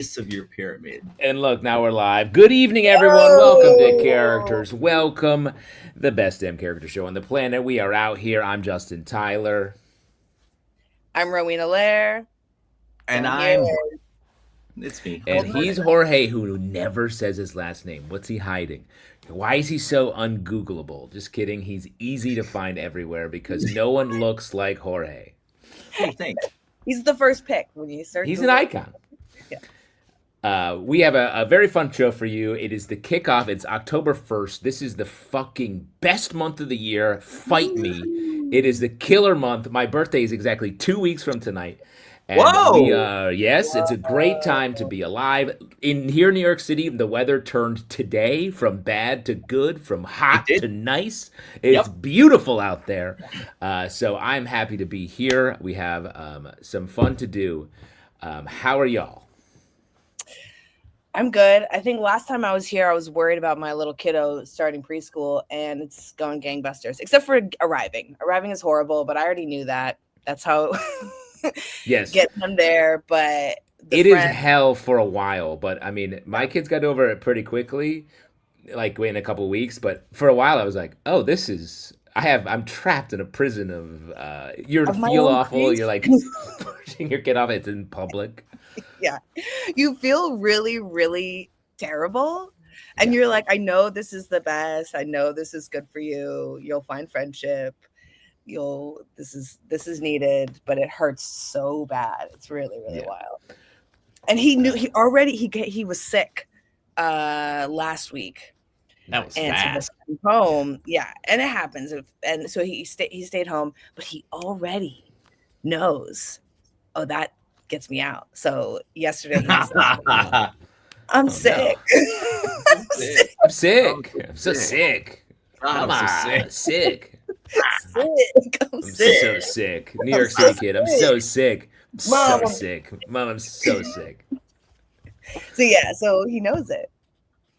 of your pyramid. And look, now we're live. Good evening, everyone. Welcome to Characters. Welcome, the best damn character show on the planet. We are out here. I'm Justin Tyler. I'm Rowena Lair. And it's me. And he's Jorge, who never says his last name. What's he hiding? Why is he so ungoogleable? Just kidding. He's easy to find everywhere because no one looks like Jorge. Hey, thanks. He's the first pick when you search. He's an icon. We have a very fun show for you. It is the kickoff. It's October 1st. This is the fucking best month of the year. Fight me. It is the killer month. My birthday is exactly 2 weeks from tonight. And Whoa! Yes, it's a great time to be alive. Here in New York City, the weather turned today from bad to good, from hot to nice. It's beautiful out there. So I'm happy to be here. We have some fun to do. How are y'all? I'm good. I think last time I was here, I was worried about my little kiddo starting preschool, and it's going gangbusters, except for arriving. Arriving is horrible, but I already knew that. That's how yes, getting them there. But it is hell for a while. But I mean, my kids got over it pretty quickly, like in a couple of weeks. But for a while, I was like, oh, this is. I'm trapped in a prison of. You feel awful. You're like pushing your kid off. It's in public. Yeah, you feel really, really terrible, and you're like, I know this is the best. I know this is good for you. You'll find friendship. This is needed, but it hurts so bad. It's really, really wild. And he knew he was sick last week. That was fast. So home, yeah, and it happens. And so he stayed home, but he already knows. Oh, that gets me out. So yesterday he was like, I'm sick. No. I'm sick. I'm so sick. I'm so sick. I'm so sick. New York City kid. I'm so sick. I'm so sick. Mom, I'm so sick. So yeah, so he knows it.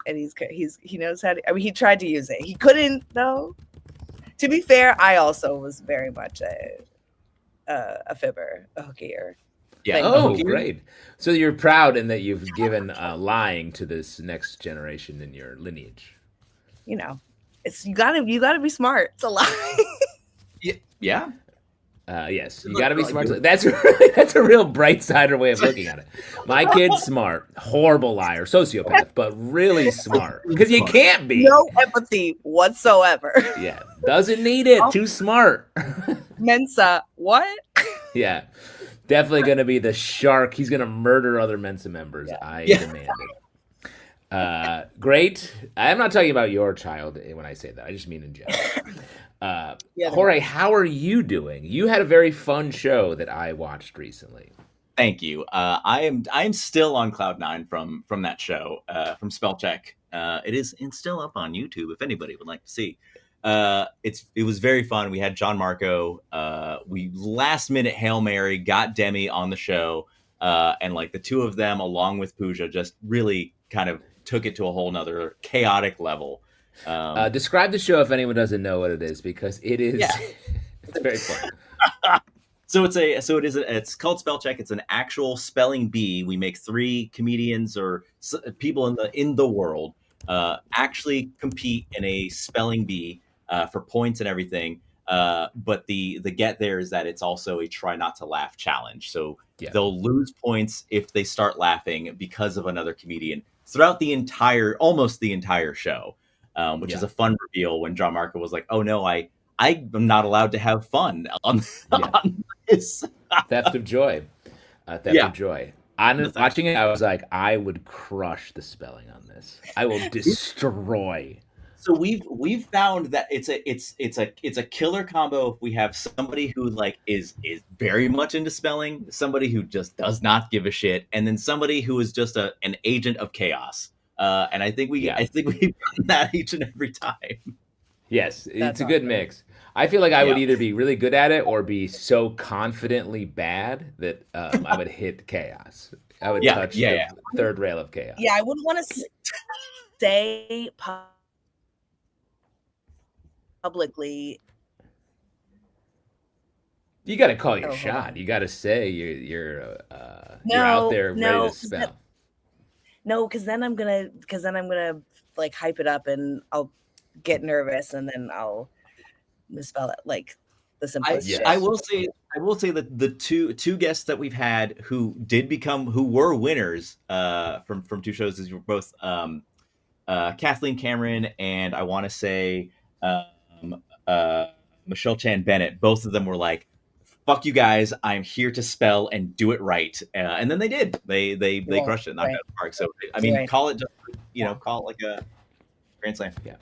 And he knows how to, I mean, he tried to use it. He couldn't though. To be fair, I also was very much a fibber, a hookier. Yeah. Oh, great. So you're proud in that you've given lying to this next generation in your lineage. You know, it's you gotta be smart to lie. Yeah. Yes, you gotta be smart. That's a real bright sider way of looking at it. My kid's smart, horrible liar, sociopath, but really smart because you can't be. No empathy whatsoever. Yeah, doesn't need it. Too smart. Mensa, what? Yeah. Definitely going to be the shark. He's going to murder other Mensa members. Yeah. I demand it. Great. I'm not talking about your child when I say that. I just mean in general. Jorge, how are you doing? You had a very fun show that I watched recently. Thank you. I'm still on cloud nine from that show, from Spell Check. It's still up on YouTube if anybody would like to see. It was very fun. We had John Marco. We last minute Hail Mary got Demi on the show, and like the two of them along with Pooja just really kind of took it to a whole nother chaotic level. Describe the show if anyone doesn't know what it is, because it is it's very fun. It's called Spell Check. It's an actual spelling bee. We make 3 comedians or people in the world actually compete in a spelling bee for points and everything. But the get there is that it's also a try not to laugh challenge. So they'll lose points if they start laughing because of another comedian throughout almost the entire show, which is a fun reveal when John Marco was like, oh no, I'm not allowed to have fun on this. Theft of joy. Theft of joy. Watching it, I was like, I would crush the spelling on this. I will destroy. So we've found that it's a killer combo if we have somebody who like is very much into spelling, somebody who just does not give a shit, and then somebody who is just an agent of chaos. And I think we've gotten that each and every time. Yes, it's a good mix. I feel like I would either be really good at it or be so confidently bad that I would hit chaos. I would touch the third rail of chaos. Yeah, I wouldn't want to say publicly. You got to call your shot. You got to say you're out there ready to spell. No, because then I'm gonna like hype it up and I'll get nervous and then I'll misspell it like the simplest shit. I will say that the two guests that we've had who were winners from two shows is both Kathleen Cameron and I want to say Michelle Chan Bennett. Both of them were like, "Fuck you guys! I'm here to spell and do it right," and then they did. They crushed it, knocked it out of the park. So I mean, call it just call it like a grand slam. Yeah,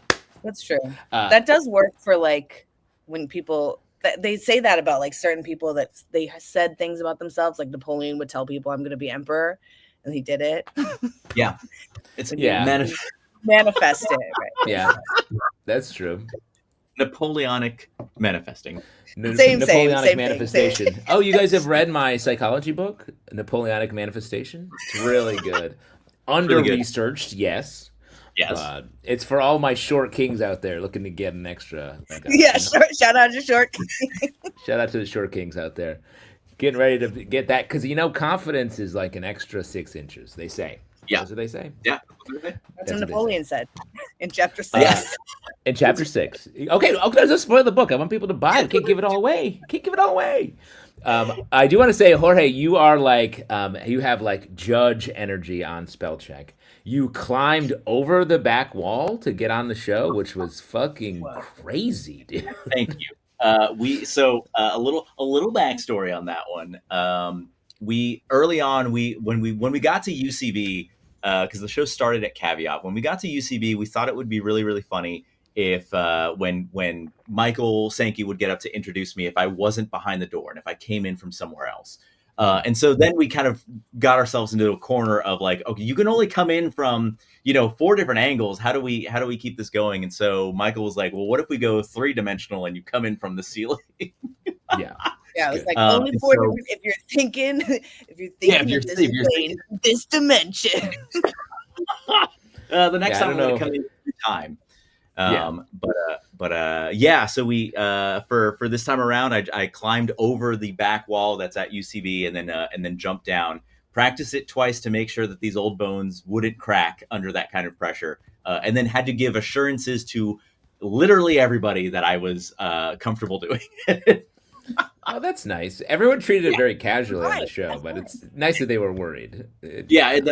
that's true. That does work for like when people they say that about like certain people that they said things about themselves. Like Napoleon would tell people, "I'm going to be emperor," and he did it. Yeah, it's manifest it. Right? Yeah, that's true. Napoleonic manifesting. Napoleonic manifestation. Same. Oh, you guys have read my psychology book, Napoleonic Manifestation? It's really good. Under-researched, yes. Yes. It's for all my short kings out there looking to get an extra. Shout out to short kings. Shout out to the short kings out there. Getting ready to get that, because confidence is like an extra 6 inches, they say. Yeah. That's what they say. Yeah. That's what Napoleon said in chapter 6. In chapter 6. Okay, let's spoil the book. I want people to buy it. Can't give it all away. I do want to say, Jorge, you are like, you have like judge energy on spell check. You climbed over the back wall to get on the show, which was fucking crazy, dude. Thank you. A little backstory on that one. We early on, when we got to UCB, because the show started at Caveat. When we got to UCB, we thought it would be really, really funny if when Michael Sankey would get up to introduce me, if I wasn't behind the door and if I came in from somewhere else. And so then we kind of got ourselves into a corner of like, okay, you can only come in from 4 different angles. How do we keep this going? And so Michael was like, well, what if we go 3-dimensional and you come in from the ceiling? Yeah. Yeah, it's like only 4 different, if you're thinking this dimension. The next time I'm going to come in time. So we for this time around, I climbed over the back wall that's at UCB and then jumped down. Practiced it twice to make sure that these old bones wouldn't crack under that kind of pressure, and then had to give assurances to literally everybody that I was comfortable doing it. Oh, that's nice. Everyone treated it very casually on the show, but it's nice that they were worried. Behind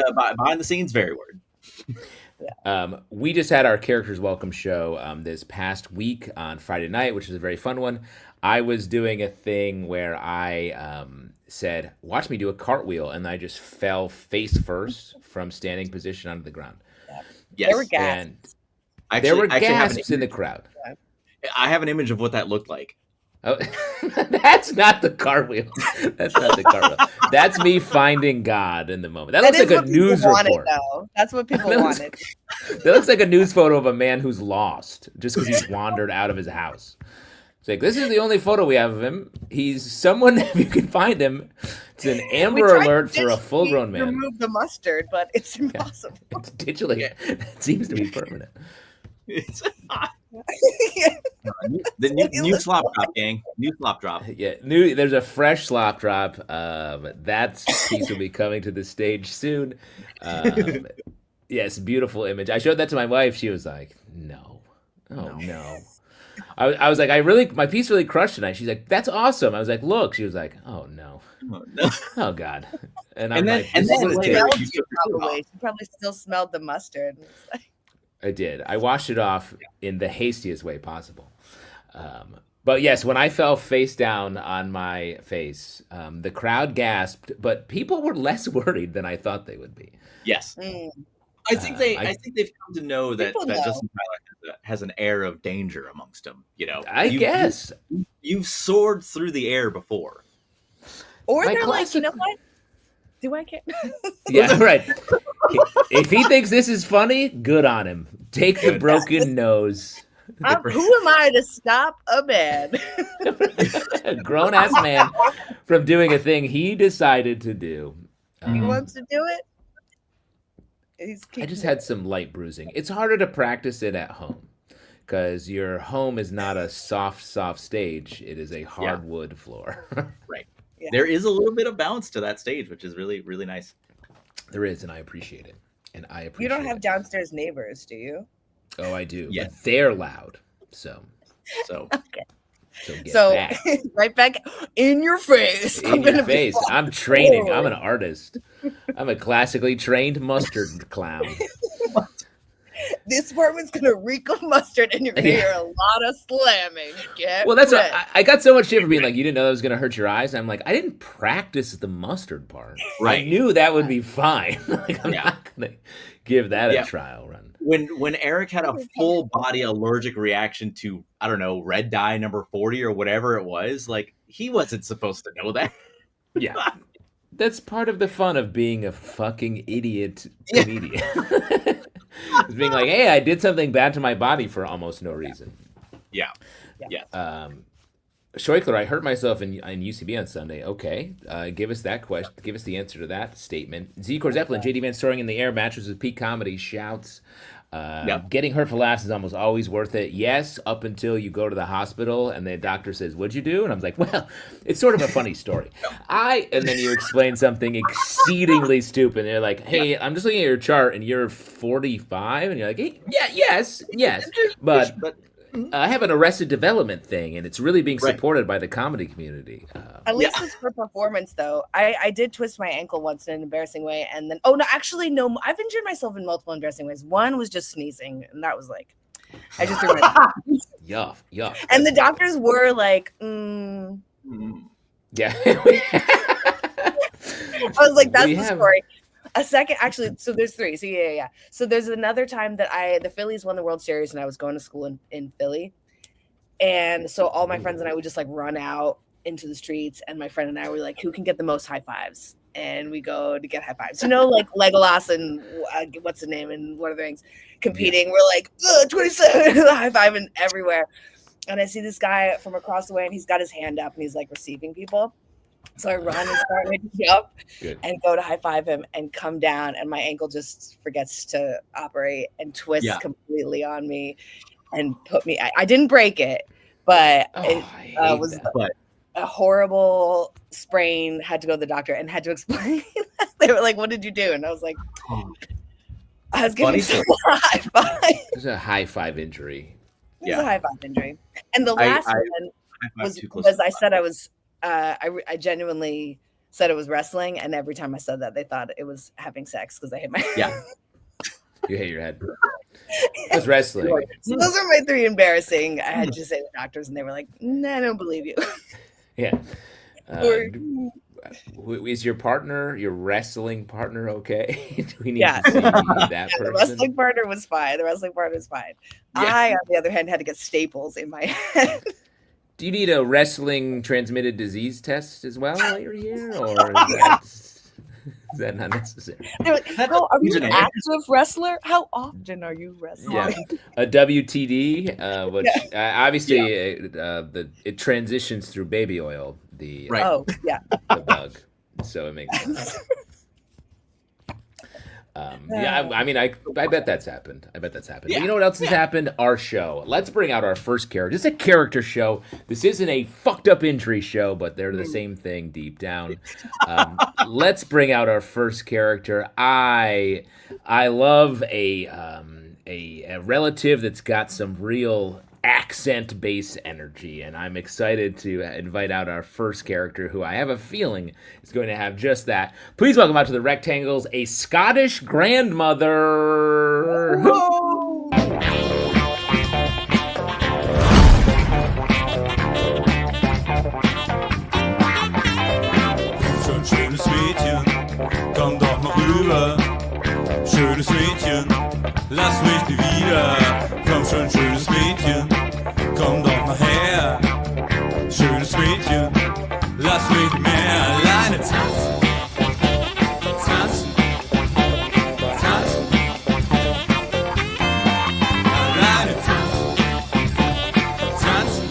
the scenes, very worried. We just had our Characters Welcome show this past week on Friday night, which was a very fun one. I was doing a thing where I said, watch me do a cartwheel, and I just fell face first from standing position onto the ground. Yes. There were gasps. There were gasps in the crowd. I have an image of what that looked like. Oh, that's not the cartwell. That's me finding God in the moment. That looks like a news report. That's what people wanted. That looks like a news photo of a man who's lost just because he's wandered out of his house. It's like, this is the only photo we have of him. He's someone, if you can find him. It's an Amber Alert for a full-grown man. Remove the mustard, but it's impossible. It's digitally. It seems to be permanent. It's the new slop drop, gang. New slop drop. Yeah, there's a fresh slop drop. That piece will be coming to the stage soon. Yes, beautiful image. I showed that to my wife. She was like, "No, no." I was like, my piece really crushed tonight. She's like, "That's awesome." I was like, "Look." She was like, "Oh no, oh God." And I'm like, she probably still smelled the mustard. I did. I washed it off in the hastiest way possible. But yes, when I fell face down on my face, the crowd gasped, but people were less worried than I thought they would be. Yes. I think they've come to know that Justin Tyler has an air of danger amongst them. I guess. You've soared through the air before. Or they're like, you know what? Do I care? Yeah, right. If he thinks this is funny, good on him. Take the broken nose. Who am I to stop a man? A grown-ass man from doing a thing he decided to do. He wants to do it? I just had some light bruising. It's harder to practice it at home because your home is not a soft stage. It is a hardwood floor. Right. Yeah. There is a little bit of balance to that stage, which is really, really nice. There is, and I appreciate it. and I appreciate You don't have it. downstairs neighbors, do you? Oh, I do. Yeah. But they're loud. So Okay. get So back. right back in your face. In your face. I'm training. I'm an artist. I'm a classically trained mustard clown. This apartment's gonna reek of mustard, and you're gonna hear a lot of slamming. Well, that's what I got so much shit for being like, you didn't know that was gonna hurt your eyes. I'm like, I didn't practice the mustard part. Right. I knew that would be fine. Like, I'm not gonna give that a trial run. When Eric had a full body allergic reaction to, I don't know, red dye number 40 or whatever it was, like, he wasn't supposed to know that. Yeah. That's part of the fun of being a fucking idiot comedian. It's being like, hey, I did something bad to my body for almost no reason. Yeah. Scheuchler, I hurt myself in UCB on Sunday. Okay, give us that question. Give us the answer to that statement. Z. Zeppelin, JD Van Storing in the air matches with peak comedy shouts. Getting hurt for laughs is almost always worth it. Yes, up until you go to the hospital and the doctor says, "What'd you do?" And I'm like, "Well, it's sort of a funny story." And then you explain something exceedingly stupid. And they're like, "Hey, I'm just looking at your chart, and you're 45," and you're like, hey, "Yeah, yes, but." I have an Arrested Development thing, and it's really being supported by the comedy community. At least it's for performance, though. I did twist my ankle once in an embarrassing way, and then no, I've injured myself in multiple embarrassing ways. One was just sneezing, and that was like, I just threw my yuck. And the doctors were like, yeah. I was like, that's the story. A second, actually, so there's three. So yeah. So there's another time that the Phillies won the World Series, and I was going to school in Philly. And so all my friends and I would just like run out into the streets, and my friend and I were like, who can get the most high fives? And we go to get high fives. You know, like Legolas and what's the name and Lord of the Rings competing. We're like, 27, high fiving everywhere. And I see this guy from across the way, and he's got his hand up, and he's like receiving people. So I run and start to jump and go to high five him and come down, and my ankle just forgets to operate and twists completely on me and put me. I didn't break it, but it was a horrible sprain. Had to go to the doctor and had to explain. They were like, "What did you do?" And I was like, "I was giving someone a high five." It was a high five injury. It was a high five injury, and the last one was I said I was. I genuinely said it was wrestling, and every time I said that, they thought it was having sex because I hit my head. You hit your head. It was wrestling. So those are my three embarrassing. I had to say the doctors, and they were like, "Nah, I don't believe you." Yeah. Is your wrestling partner okay? Do we need to see that person? The wrestling partner was fine. I, on the other hand, had to get staples in my head. Do you need a wrestling transmitted disease test as well while you're here, or is that not necessary? They're like, "Oh, are you an active wrestler? How often are you wrestling?" Yeah, a WTD, which obviously it transitions through baby oil. The bug, so it makes sense. I mean, I bet that's happened. But you know what else has happened? Our show. Let's bring out our first character. It's a character show. This isn't a fucked up injury show, but they're the same thing deep down. Let's bring out our first character. I love a relative that's got some real accent bass energy, and I'm excited to invite out our first character, who I have a feeling is going to have just that. Please welcome out to the Rectangles, a Scottish grandmother. Whoa. Schönes Mädchen, komm doch mal rüber. Schönes Mädchen, lass mich nie wieder. Komm schon, schönes Mädchen, komm doch mal her. Schönes Mädchen, lass mich nicht mehr alleine tanzen. Tanzen, tanzen. Alleine tanzen, tanzen.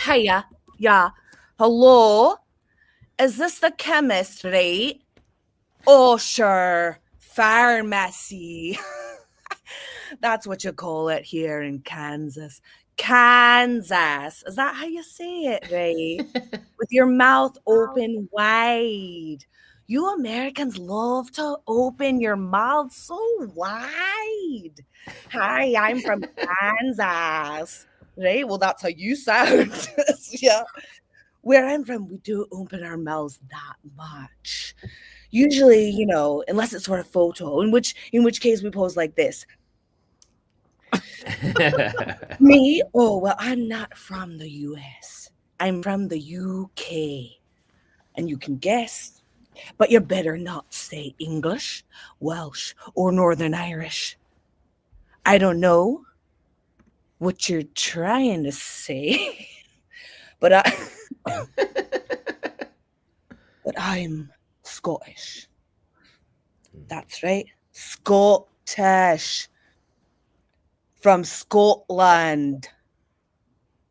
Hiya, yeah. Hello? Is this the chemist, right? Oh, sure. Pharmacy. That's what you call it here in Kansas. Kansas. Is that how you say it, right? With your mouth open wide. You Americans love to open your mouths so wide. Hi, I'm from Kansas. Right? Well, that's how you sound. Yeah. Where I'm from, we don't open our mouths that much. Usually, you know, unless it's for a photo, in which case we pose like this. Me? Oh, well, I'm not from the US. I'm from the UK. And you can guess, but you better not say English, Welsh, or Northern Irish. I don't know what you're trying to say, but I'm Scottish. That's right. Scottish. From Scotland.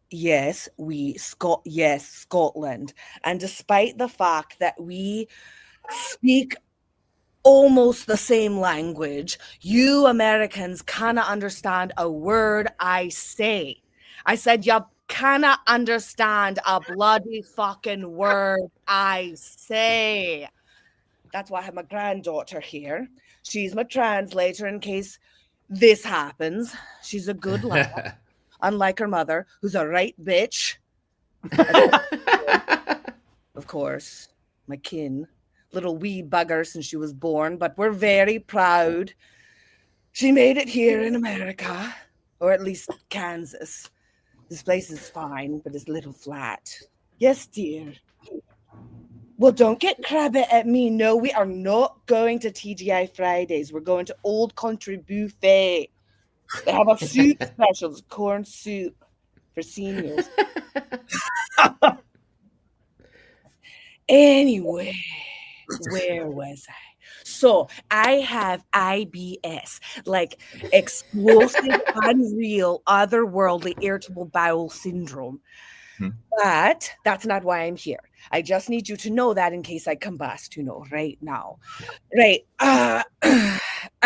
Yes, Scotland. And despite the fact that we speak almost the same language, you Americans cannot understand a word I say. I said you cannot understand a bloody fucking word I say. That's why I have my granddaughter here. She's my translator in case this happens. She's a good lad, unlike her mother, who's a right bitch. Of course, my kin. Little wee bugger since she was born, but we're very proud. She made it here in America, or at least Kansas. This place is fine, but it's a little flat. Yes, dear. Well, don't get crabby at me. No, we are not going to TGI Fridays. We're going to Old Country Buffet. They have a soup special, corn soup for seniors. Anyway, where was I? So I have IBS, like explosive, unreal, otherworldly, irritable bowel syndrome. But that's not why I'm here. I just need you to know that in case I combust, you know, right now. Right. I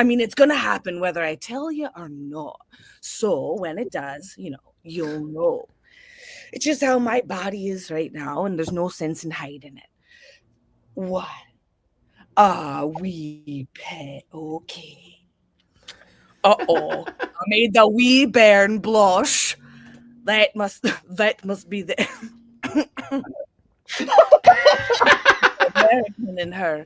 mean, it's going to happen whether I tell you or not. So when it does, you know, you'll know. It's just how my body is right now, and there's no sense in hiding it. What? Wee pet. Okay. Uh-oh. I made the wee bairn blush. That must be the American in her.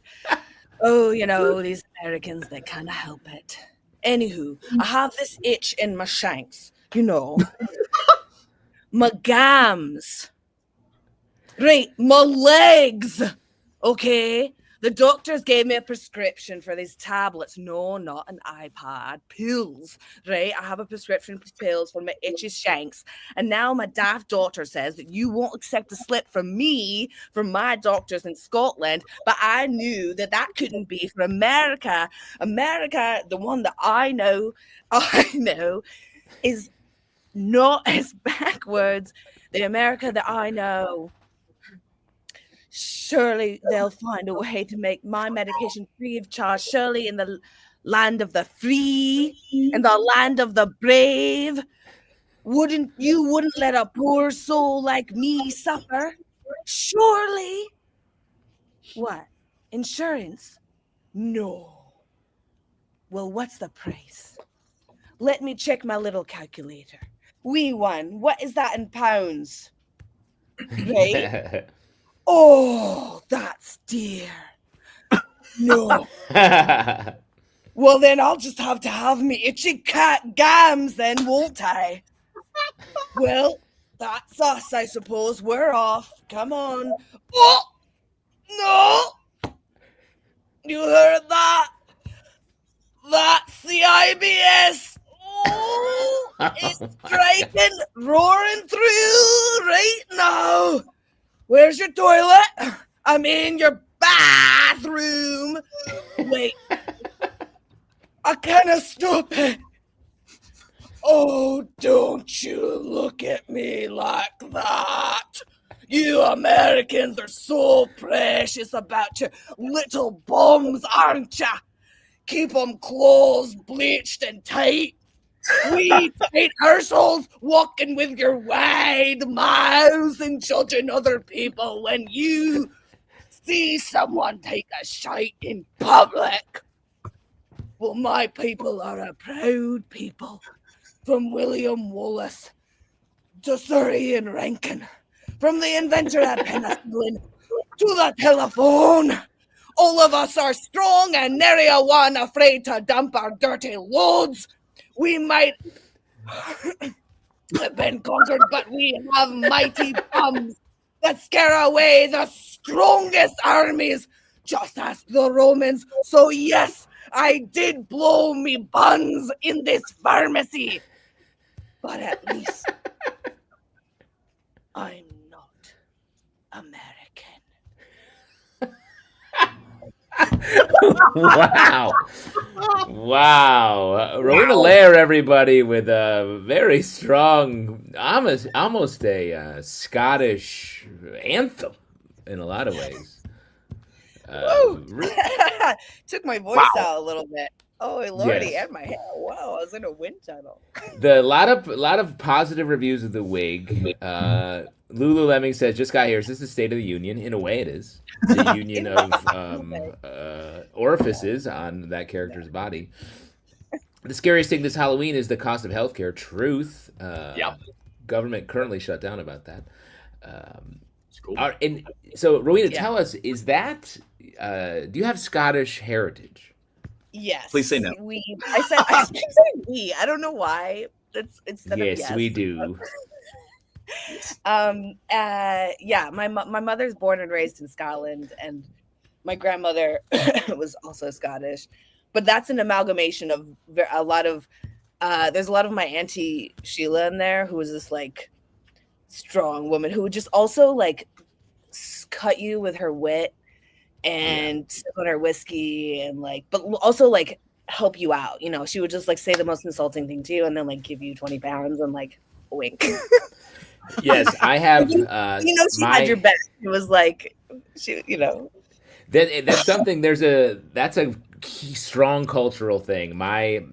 Oh, you know, these Americans, they kind of help it. Anywho, I have this itch in my shanks, you know. My gams. Right, my legs. Okay? The doctors gave me a prescription for these tablets. No, not an iPad. Pills, right? I have a prescription for pills for my itchy shanks. And now my daft daughter says that you won't accept a slip from me, from my doctors in Scotland. But I knew that that couldn't be for America. America, the one that I know, is not as backwards. The America that I know. Surely they'll find a way to make my medication free of charge. Surely in the land of the free, in the land of the brave, wouldn't let a poor soul like me suffer? Surely. What? Insurance? No. Well, what's the price? Let me check my little calculator. Wee one, what is that in pounds? Right? Oh, that's dear. No. Well, then I'll just have to have me itchy cat gams then, won't I? Well, that's us, I suppose. We're off. Come on. Oh! No! You heard that? That's the IBS. Oh! It's striking, roaring through right now. Where's your toilet? I'm in your bathroom. Wait. I can't stop it. Oh, don't you look at me like that. You Americans are so precious about your little bums, aren't ya? Keep them closed, bleached, and tight. We tight arseholes walking with your wide mouths and judging other people when you see someone take a shite in public. Well, my people are a proud people. From William Wallace to Sir Ian Rankin, from the inventor of penicillin to the telephone. All of us are strong and nary a one afraid to dump our dirty loads. We might have been conquered, but we have mighty bums that scare away the strongest armies. Just ask the Romans. So yes, I did blow me buns in this pharmacy. But at least I'm not American. Wow. Rowena Lair, everybody, with a very strong, almost a Scottish anthem in a lot of ways. Took my voice out a little bit. Oh Lordy, Yes. and my hair. Wow, I was in a wind tunnel. A lot of positive reviews of the wig. Lulu Lemming says, "Just got here. Is this the State of the Union? In a way, it is. The union of orifices on that character's body. The scariest thing this Halloween is the cost of healthcare. Truth. Government currently shut down about that. Cool. And so, Rowena, tell us: is that do you have Scottish heritage? Yes. Please say no. I said we. I don't know why. It's Yes, we do. My mother's born and raised in Scotland, and my grandmother was also Scottish, but that's an amalgamation of a lot of there's a lot of my auntie Sheila in there, who was this like strong woman who would just also like cut you with her wit and sip on her whiskey and like, but also like help you out. You know, she would just like say the most insulting thing to you and then like give you 20 pounds and like wink. Yes, I have. She had your back. It was like, that's something. That's a key, strong cultural thing. My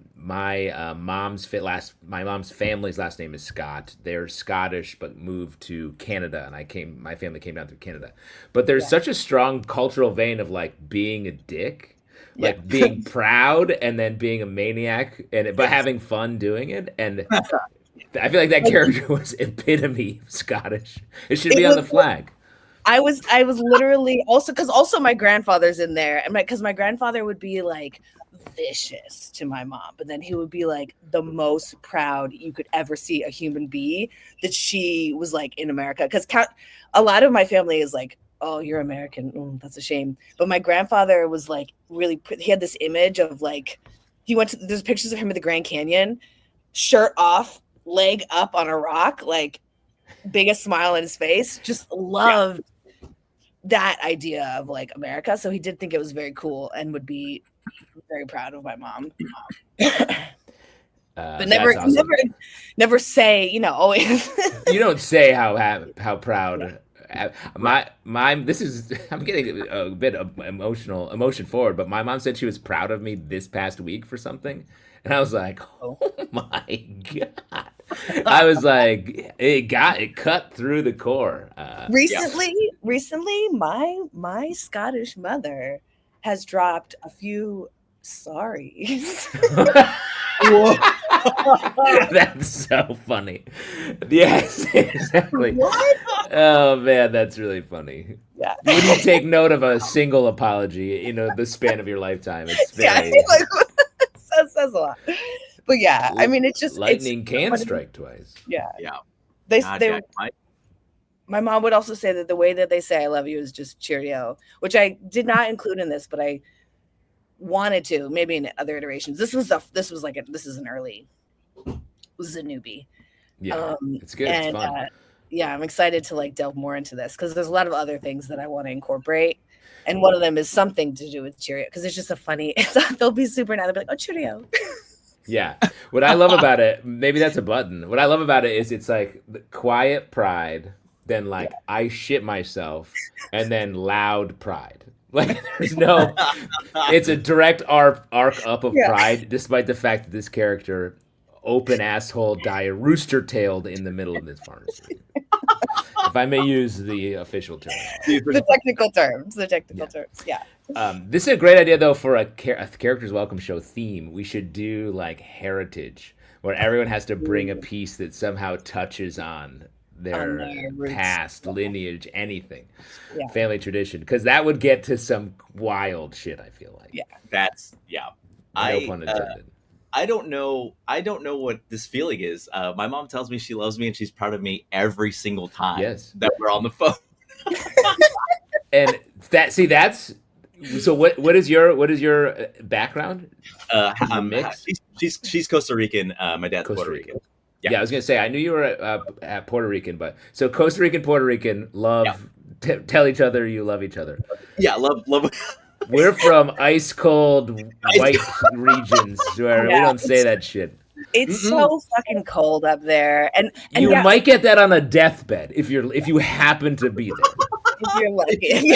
mom's family's last name is Scott. They're Scottish, but moved to Canada, and my family came down through Canada. But there's such a strong cultural vein of like being a dick, like being proud, and then being a maniac, but having fun doing it. And I feel like that character was epitome Scottish. It should be on the flag. I was literally also my grandfather's in there, and because my grandfather would be like vicious to my mom, but then he would be like the most proud you could ever see a human be that she was like in America. Because a lot of my family is like, oh, you're American, that's a shame. But my grandfather was like really, he had this image of like, there's pictures of him at the Grand Canyon, shirt off, leg up on a rock, like biggest smile on his face, just loved that idea of like America. So he did think it was very cool and would be very proud of my mom. But never say, always. You don't say how proud. I'm getting a bit of emotion forward, but my mom said she was proud of me this past week for something, and I was like, oh my God. I was like, it cut through the core. Recently, my Scottish mother has dropped a few sorries. That's so funny. Yes, exactly. What? Oh man, that's really funny. Yeah. When you take note of a single apology, the span of your lifetime, it's very. It says a lot. But yeah, I mean, it's just lightning can strike twice. Yeah. Yeah. My mom would also say that the way that they say "I love you" is just cheerio, which I did not include in this, but I wanted to, maybe in other iterations. This is a newbie. Yeah, it's good. It's fun. I'm excited to like delve more into this because there's a lot of other things that I want to incorporate, and one of them is something to do with cheerio because it's just they'll be super nice. They'll be like, "Oh, cheerio." Yeah. What I love about it, maybe that's a button. What I love about it is it's like the quiet pride, then like I shit myself, and then loud pride. Like there's no, it's a direct arc up of pride, despite the fact that this character, open asshole, rooster tailed in the middle of this pharmacy. if I may use the official term. The technical terms. Yeah. This is a great idea, though, for a Characters Welcome show theme. We should do like heritage, where everyone has to bring a piece that somehow touches on their past, lineage, anything, family tradition, because that would get to some wild shit. I feel like. Yeah, No pun intended. I don't know what this feeling is. My mom tells me she loves me and she's proud of me every single time that we're on the phone. And that's so. What is your background? I'm mixed. She's Costa Rican. My dad's Puerto Rican. Yeah, I was gonna say I knew you were at Puerto Rican, but so Costa Rican, Puerto Rican love. Tell each other you love each other. Yeah, love. We're from ice cold white regions where we don't say that shit. It's so fucking cold up there, and you might get that on a deathbed if you happen to be there. If you're lucky.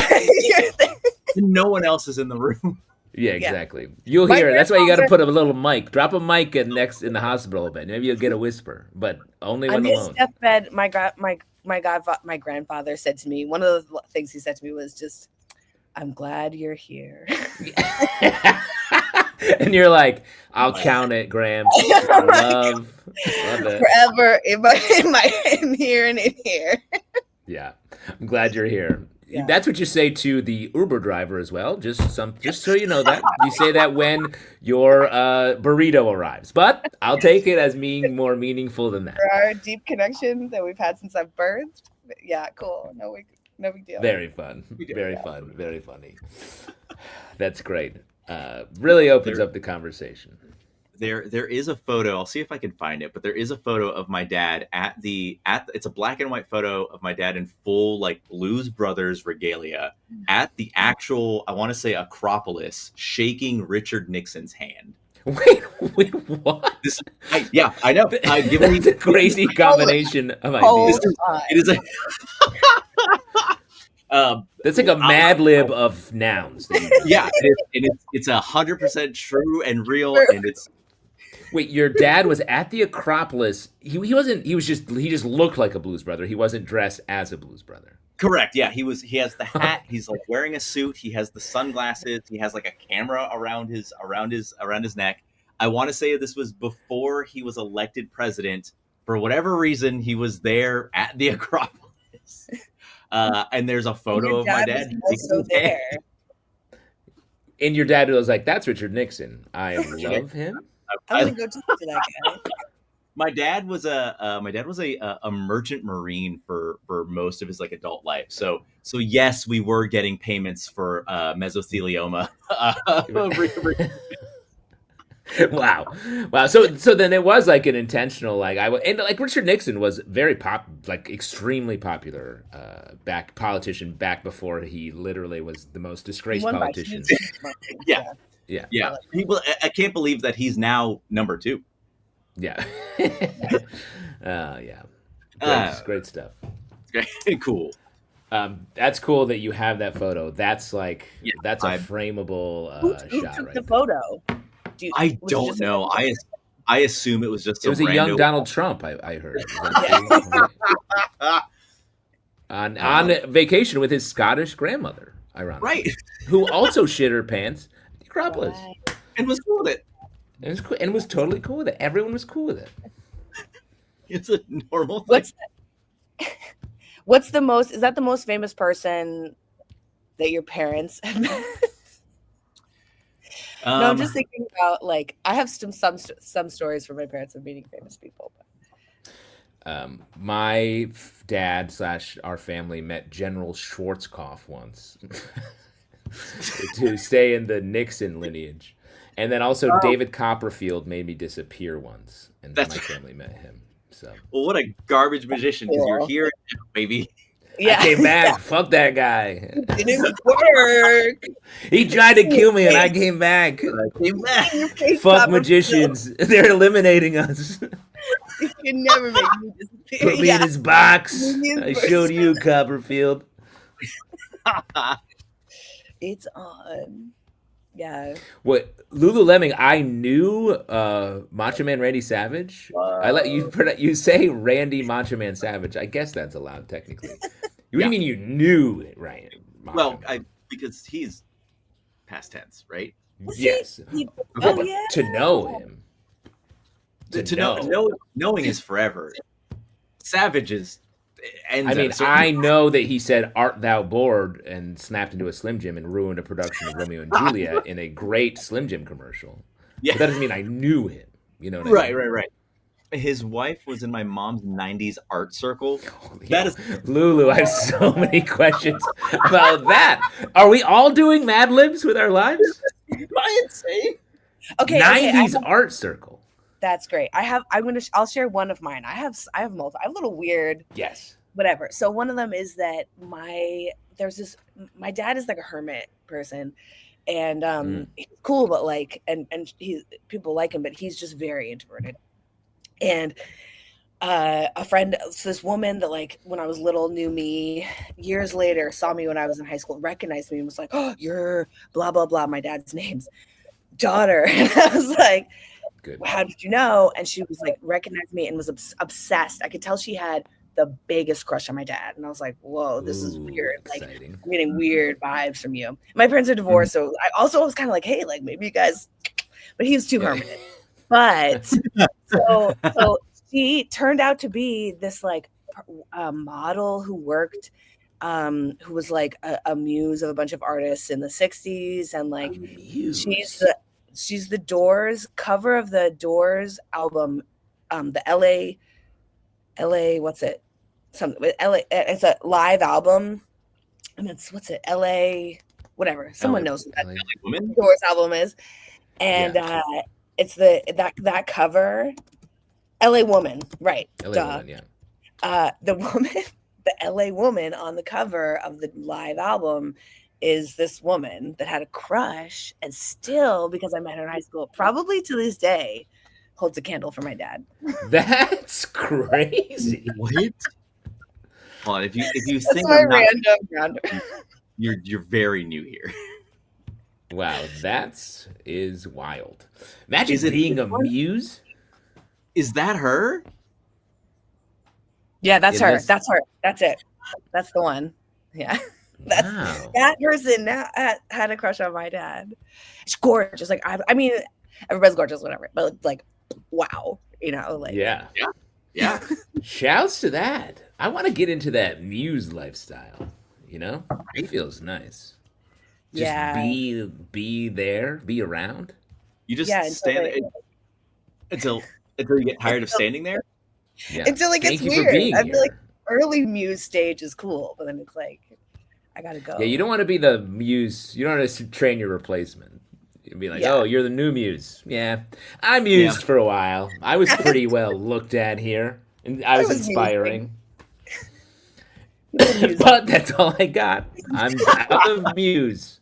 No one else is in the room. Yeah, exactly. You'll hear it. That's why you got to put a little mic. Drop a mic in the hospital bed. Maybe you'll get a whisper, but only when alone. On his deathbed, my grandfather said to me, one of the things he said to me was just, "I'm glad you're here." And you're like, "I'll count it, Graham." Love it. Forever in here and in here. Yeah, I'm glad you're here. Yeah. That's what you say to the Uber driver as well. Just so you know that you say that when your burrito arrives. But I'll take it as being more meaningful than that. For our deep connection that we've had since I've birthed. Yeah, cool. No big deal. Very fun. Very fun. Very funny. That's great. Really opens up the conversation. There is a photo. I'll see if I can find it, but there is a photo of my dad it's a black and white photo of my dad in full like Blues Brothers regalia at the actual, I want to say, Acropolis, shaking Richard Nixon's hand. Wait, what? I know. It's a crazy combination of ideas. It is that's like a Mad Lib of nouns. Yeah, it's 100% true and real, and it's. Wait, your dad was at the Acropolis. He just looked like a Blues Brother. He wasn't dressed as a Blues Brother. Correct. Yeah, he has the hat. He's like wearing a suit. He has the sunglasses. He has like a camera around his neck. I want to say this was before he was elected president. For whatever reason, he was there at the Acropolis. And there's a photo of my dad. Also there. And your dad was like, "That's Richard Nixon. I love him." I want to go talk to that guy. My dad was a merchant marine for most of his like adult life. So yes, we were getting payments for mesothelioma. Wow. So then it was like an intentional like Richard Nixon was very extremely popular politician back before he literally was the most disgraced politician. Yeah. People, I can't believe that he's now number 2. Yeah. Yeah. Great stuff. Cool. That's cool that you have that photo. That's that's a frameable who shot. Took right the there. photo? I don't know. I assume it was just. It was a young Donald Trump. I heard. On vacation with his Scottish grandmother, ironically, right? Who also shit her pants at the Acropolis and was cool with it. And was totally cool with it. Everyone was cool with it. It's a normal thing. What's the most? Is that the most famous person that your parents have met? No, I'm just thinking about like I have some stories from my parents of meeting famous people. My dad / our family met General Schwarzkopf once to stay in the Nixon lineage, and then also David Copperfield made me disappear once, and my family met him. So, well, what a garbage magician! Because you're here, baby. Yeah. I came back. Fuck that guy. It didn't work. He tried to kill me, and I came back. Fuck magicians. They're eliminating us. You can never make me disappear. Put me in his box. I showed you, Copperfield. It's on. Yeah. What Lululemon? I knew Macho Man Randy Savage. I let you say Randy Macho Man Savage. I guess that's allowed technically. What do you mean you knew Ryan? Well, because he's past tense, right? Yes. Oh yeah. To know him. To know knowing is forever. Savage is ends. I mean, I know that he said "Art thou bored" and snapped into a Slim Jim and ruined a production of Romeo and Juliet in a great Slim Jim commercial. Yeah. But that doesn't mean I knew him. You know what I mean? Right. His wife was in my mom's 90s art circle. That is Lulu. I have so many questions about that. Are we all doing Mad Libs with our lives? Am I insane? Okay. 90s art circle. That's great. I'll share one of mine. I have multiple. I have a little weird. Yes. Whatever. So one of them is that my dad is like a hermit person, and he's cool, but like, and people like him, but he's just very introverted. And a friend, so this woman that like when I was little knew me, years later saw me when I was in high school, recognized me and was like, "Oh, you're blah blah blah, my dad's name's daughter." And I was like, good. How did you know? And she was like, recognized me and was obsessed. I could tell she had the biggest crush on my dad. And I was like, whoa, this is weird. Exciting. Like, I'm getting weird vibes from you. My parents are divorced. So I also was kind of like, hey, like maybe you guys, but he was too hermit. But so she turned out to be this like model who worked, who was like a muse of a bunch of artists in the 60s. And like, she's the Doors cover of the Doors album, the LA, what's it? LA, it's a live album. And it's LA, whatever. Someone knows what that LA Woman? Doors album is. And it's that cover. LA Woman, right. LA Woman, yeah. The woman, the LA Woman on the cover of the live album is this woman that had a crush and still, because I met her in high school, probably to this day, holds a candle for my dad. That's crazy. What? Hold on, if you That's think my I'm not, random grounder. you're very new here. Wow, that is wild. Imagine being a muse. Is that her? Yeah, that's her. That's her. That's it. That's the one. Yeah. That person had a crush on my dad. She's gorgeous. Like I mean, everybody's gorgeous, whatever. But like, wow, like yeah. Shouts to that. I want to get into that muse lifestyle. It feels nice. Just be there, be around. You just stand there until you get tired of standing there. Yeah. Until it gets weird. I feel like early muse stage is cool, but then it's like, I gotta go. Yeah, you don't want to be the muse. You don't want to train your replacement. You'd be like, oh, you're the new muse. Yeah, I mused for a while. I was pretty well looked at here, and I was inspiring. But that's all I got. I'm out of muse.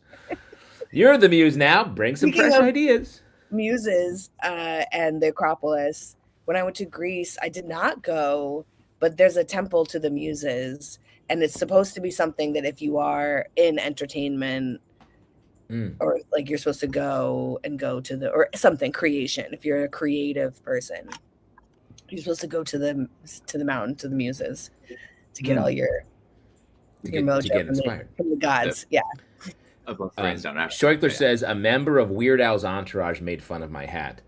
You're the muse now. Bring some fresh ideas. Muses and the Acropolis. When I went to Greece, I did not go, but there's a temple to the muses. And it's supposed to be something that if you are in entertainment or like you're supposed to go to or something creation, if you're a creative person, you're supposed to go to the mountain, to the muses to get all your mojo get inspired from the gods. Yeah. Schweikler says a member of Weird Al's entourage made fun of my hat.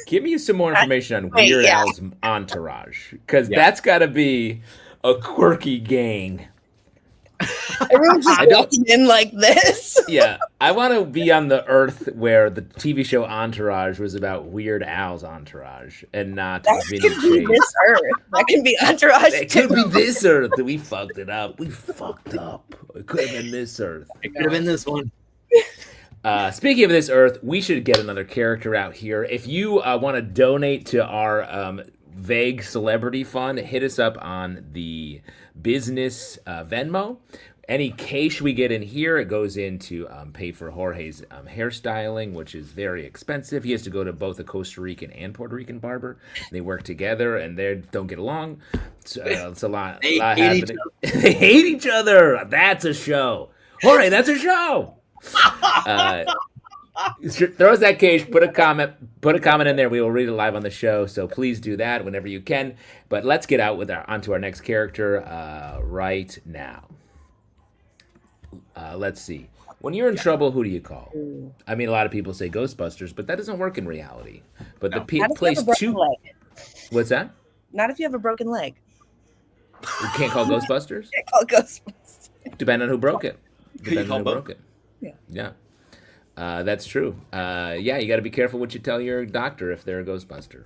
Give me some more information on Weird Al's entourage, because that's got to be a quirky gang. Everyone's just walking in like this. Yeah, I want to be on the earth where the TV show Entourage was about Weird Al's entourage and not Vinny Chase. This earth. That can be Entourage. It could be this earth. We fucked it up. It could have been this earth. It could have been this one. Speaking of this earth, we should get another character out here. If you want to donate to our vague celebrity fund, hit us up on the business Venmo. Any cash we get in here, it goes into pay for Jorge's hairstyling, which is very expensive. He has to go to both a Costa Rican and Puerto Rican barber. They work together and they don't get along. It's a lot. They hate They hate each other. That's a show. Jorge, that's a show. Throw us that cage. Put a comment in there. We will read it live on the show. So please do that whenever you can. But let's get onto our next character right now. Let's see. When you're in trouble, who do you call? I mean, a lot of people say Ghostbusters, but that doesn't work in reality. But the place two. Leg. What's that? Not if you have a broken leg. You can't call Ghostbusters? You can't call Ghostbusters. Depending on who broke it. Yeah. Yeah. That's true. Yeah, you got to be careful what you tell your doctor if they're a Ghostbuster.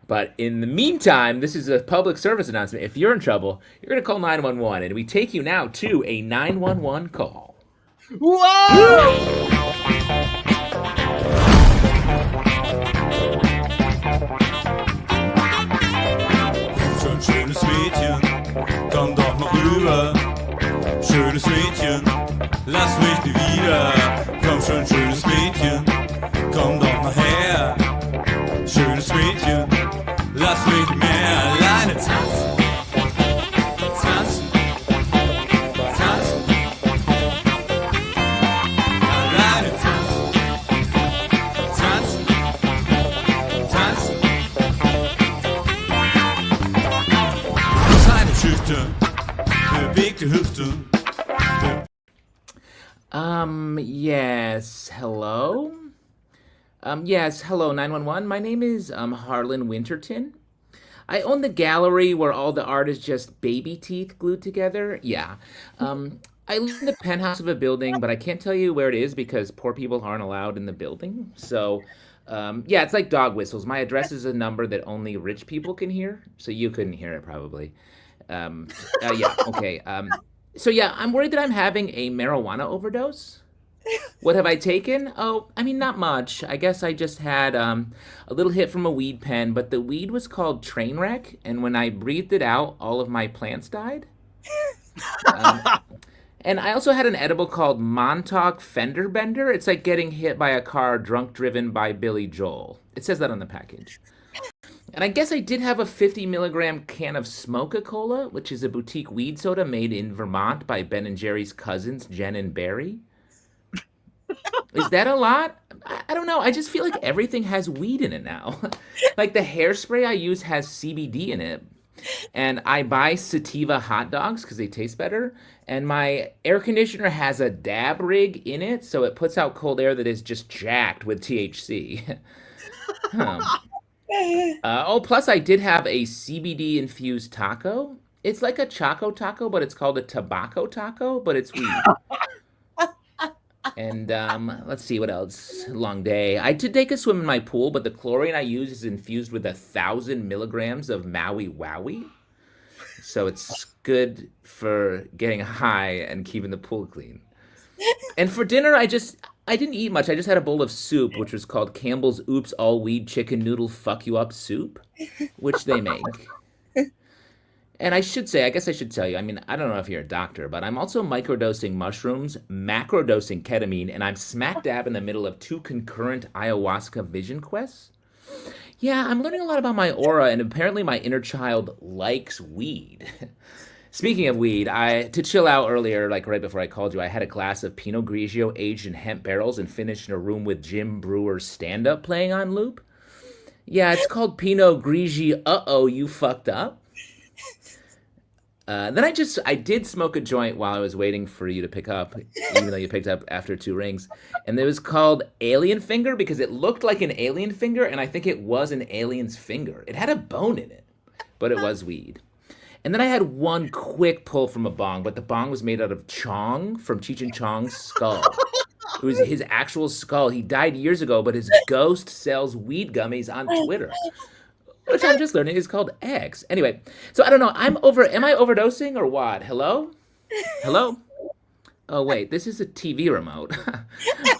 But in the meantime, this is a public service announcement. If you're in trouble, you're going to call 911. And we take you now to a 911 call. Whoa! Schönes Mädchen, komm doch mal rüber. Schönes Mädchen, lass mich nie wieder. Komm schon, schönes Mädchen, komm doch mal her. Schönes Mädchen, lass mich nicht mehr alleine tanzen. Tanzen, tanzen. Alleine tanzen. Tanzen, tanzen. Sei nicht schüchtern, bewegte Hüfte. Yes, hello? Yes, hello, 911. My name is Harlan Winterton. I own the gallery where all the art is just baby teeth glued together. Yeah. I live in the penthouse of a building, but I can't tell you where it is because poor people aren't allowed in the building. So, yeah, it's like dog whistles. My address is a number that only rich people can hear, so you couldn't hear it probably. Yeah, okay. So yeah, I'm worried that I'm having a marijuana overdose. What have I taken? Oh, I mean, not much. I guess I just had a little hit from a weed pen, but the weed was called Trainwreck, and when I breathed it out, all of my plants died. And I also had an edible called Montauk Fender Bender. It's like getting hit by a car drunk driven by Billy Joel. It says that on the package. And I guess I did have a 50 milligram can of Smoke-A-Cola, which is a boutique weed soda made in Vermont by Ben and Jerry's cousins, Jen and Barry. Is that a lot? I don't know. I just feel like everything has weed in it now. Like the hairspray I use has CBD in it. And I buy sativa hot dogs because they taste better. And my air conditioner has a dab rig in it, so it puts out cold air that is just jacked with THC. Plus I did have a CBD infused taco. It's like a Choco Taco, but it's called a Tobacco Taco, but it's weed. And let's see what else. Long day. I did take a swim in my pool, but the chlorine I use is infused with 1,000 milligrams of Maui Wowie. So it's good for getting high and keeping the pool clean. And for dinner, I didn't eat much. I just had a bowl of soup, which was called Campbell's Oops All Weed Chicken Noodle Fuck You Up Soup, which they make. And I should say, I guess I should tell you, I mean, I don't know if you're a doctor, but I'm also microdosing mushrooms, macrodosing ketamine, and I'm smack dab in the middle of 2 concurrent ayahuasca vision quests. Yeah, I'm learning a lot about my aura, and apparently my inner child likes weed. Speaking of weed, to chill out earlier, like right before I called you, I had a glass of Pinot Grigio aged in hemp barrels and finished in a room with Jim Brewer's stand-up playing on loop. Yeah, it's called Pinot Grigio, uh-oh, you fucked up. Then I did smoke a joint while I was waiting for you to pick up, even though you picked up after 2 rings. And it was called Alien Finger because it looked like an alien finger, and I think it was an alien's finger. It had a bone in it, but it was weed. And then I had one quick pull from a bong, but the bong was made out of Chong from Cheech and Chong's skull. It was his actual skull. He died years ago, but his ghost sells weed gummies on Twitter. Which I'm just learning is called X. Anyway, so I don't know. Am I overdosing or what? Hello? Hello? Oh, wait, this is a TV remote.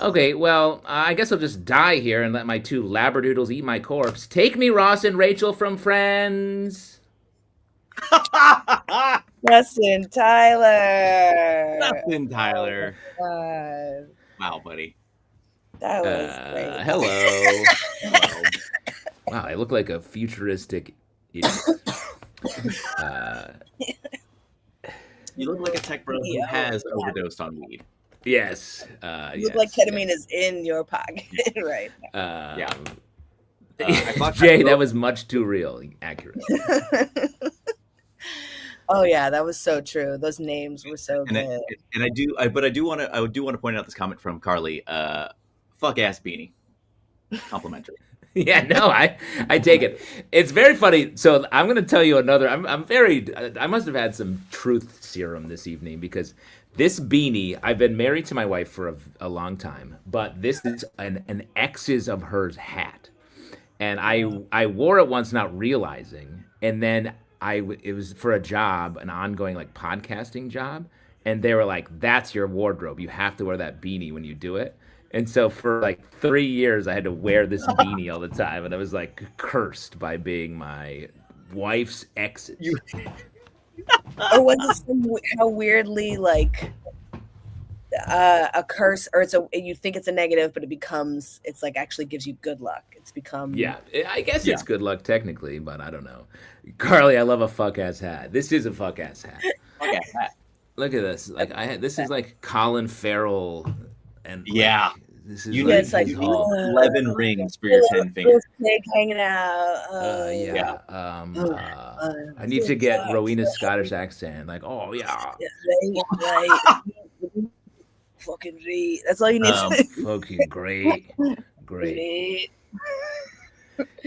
Okay, well, I guess I'll just die here and let my 2 labradoodles eat my corpse. Take me, Ross and Rachel from Friends. Justin Tyler. Justin Tyler. God. Wow, buddy. That was great. Hello. Hello. Wow, I look like a futuristic idiot. You look like a tech bro who has overdosed on weed. Yes. You look like ketamine is in your pocket right now. Yeah. Jay, that was much too real. Accurate. Oh yeah, that was so true. Those names were so good. I do want to point out this comment from Carly. Fuck ass beanie. Complimentary. Yeah, no, I take it. It's very funny. So I'm going to tell you another. I must have had some truth serum this evening because this beanie. I've been married to my wife for a long time, but this is an ex's of hers hat, and I wore it once, not realizing, and then it was for a job, an ongoing like podcasting job, and they were like, "That's your wardrobe. You have to wear that beanie when you do it." And so for like 3 years, I had to wear this beanie all the time, and I was like cursed by being my wife's exes. Or was it how weirdly like a curse, or you think it's a negative, but it's like actually gives you good luck. It's become I guess it's good luck technically, but I don't know. Carly, I love a fuck ass hat. This is a fuck ass hat. Fuck ass hat. Look at this. Like this is like Colin Farrell, and this is it's like 11 rings for your 10 fingers. Hanging out. I need to get Rowena's Scottish accent. Like, oh yeah. Right. Fucking great. That's all you need to say. Fucking great.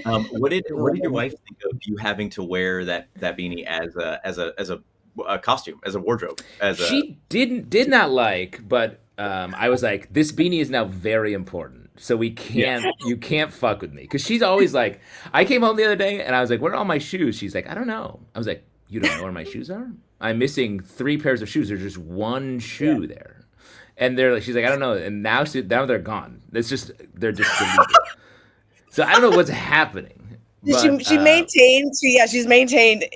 What did your wife think of you having to wear that beanie as a costume, as a wardrobe? She did not like, but I was like, this beanie is now very important, so you can't fuck with me, because she's always like, I came home the other day and I was like, where are all my shoes? She's like, I don't know. I was like, you don't know where my shoes are? I'm missing 3 pairs of shoes. There's just one shoe there. And she's like, I don't know. And now they're gone. They're just deleted. So I don't know what's happening. But, she's maintained. She's maintained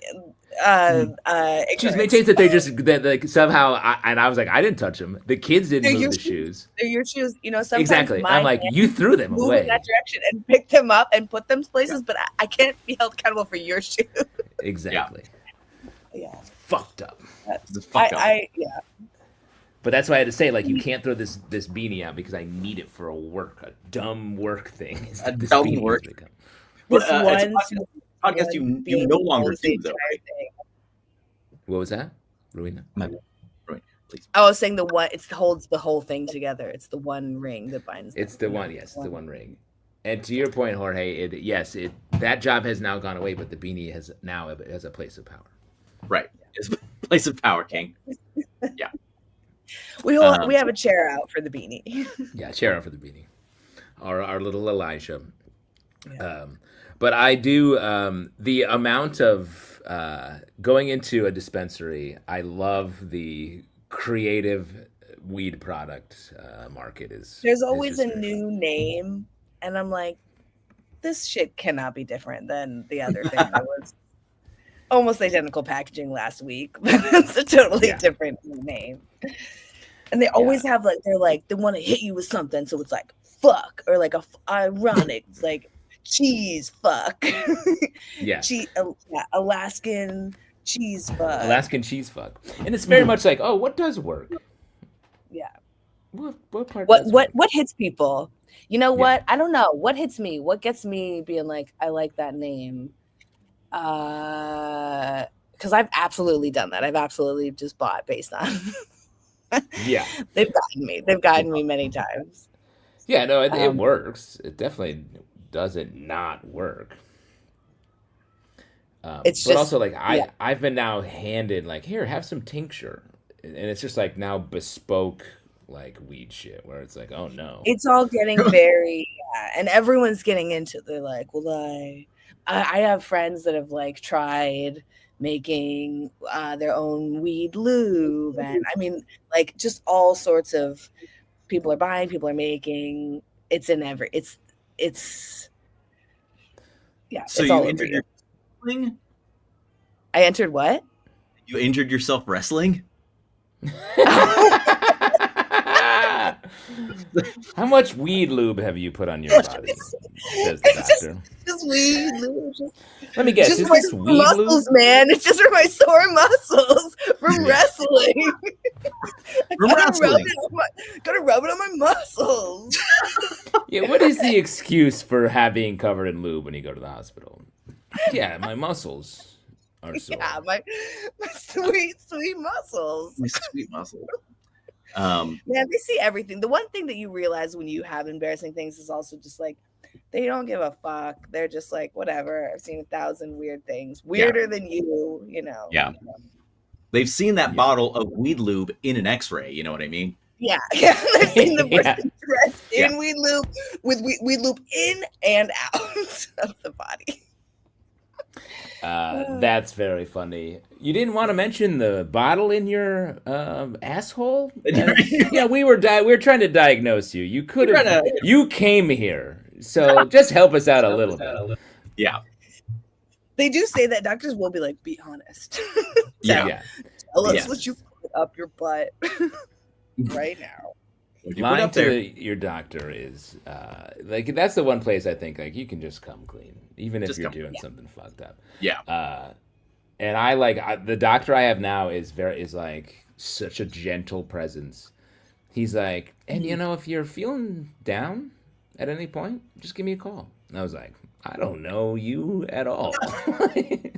that they just that somehow. And I was like, I didn't touch them. The kids didn't move the shoes. They're your shoes. Sometimes exactly. I'm like, you threw them away in that direction and picked them up and put them places, but I can't be held accountable for your shoes. Exactly. Yeah. Fucked up. But that's why I had to say, like, you can't throw this beanie out because I need it for a dumb work thing. A dumb work. But it's a podcast you no longer do, though, right? What was that, Rowena? Please. I was saying it holds the whole thing together. It's the one ring that binds. It's the one, yes, the one ring. And to your point, Jorge, that job has now gone away, but the beanie has a place of power. Right, it's a place of power, King. Yeah. We have a chair out for the beanie. Yeah, chair out for the beanie. Our little Elijah. Yeah. But I do the amount of going into a dispensary. I love the creative weed product market. There's always a new name, and I'm like, this shit cannot be different than the other thing that was almost identical packaging last week, but it's a totally different name. And they always have they want to hit you with something, so it's like fuck, or like ironic. It's like cheese fuck. Alaskan cheese fuck. Alaskan cheese fuck. And it's very much like, oh, what does work? Yeah. What part? What hits people? You know what? I don't know. What hits me? What gets me being like, I like that name? Because I've absolutely done that. I've absolutely just bought based on. Yeah, they've gotten me many times. Yeah, no, it works. It definitely doesn't not work. It's but just, also like I've been now handed like, here, have some tincture, and it's just like now bespoke like weed shit where it's like, oh no, it's all getting very and everyone's getting into. They're like, well, I have friends that have like tried making their own weed lube, and I mean, like, just all sorts of people are buying, people are making. It's in every. It's yeah. So it's you all injured your wrestling? I entered what? You injured yourself wrestling? How much weed lube have you put on your body? Says the doctor. Just just weed lube. Let me guess. Just Is for my this sore weed muscles, lube? man. It's just for my sore muscles from wrestling. From wrestling. Gotta rub it on my muscles. Yeah, what is the excuse for being covered in lube when you go to the hospital? Yeah, my muscles are sore. Yeah, my sweet muscles. My sweet muscles. Man, they see everything. The one thing that you realize when you have embarrassing things is also just like they don't give a fuck. They're just like, whatever. I've seen 1,000 weird things, weirder than you. Yeah. They've seen that bottle of weed lube in an X-ray. You know what I mean? Yeah. They've seen the person dressed in weed lube with weed lube in and out of the body. That's very funny. You didn't want to mention the bottle in your asshole? Yeah, we were trying to diagnose you. You could have. You came here, so just help us out a little bit. Yeah. They do say that doctors will be like, be honest. Yeah. Tell us what you put up your butt right now. Lying to your doctor is like that's the one place I think like you can just come clean, even if you're doing something fucked up. Yeah. And I the doctor I have now is like such a gentle presence. He's like, and if you're feeling down at any point, just give me a call. And I was like, I don't know you at all. You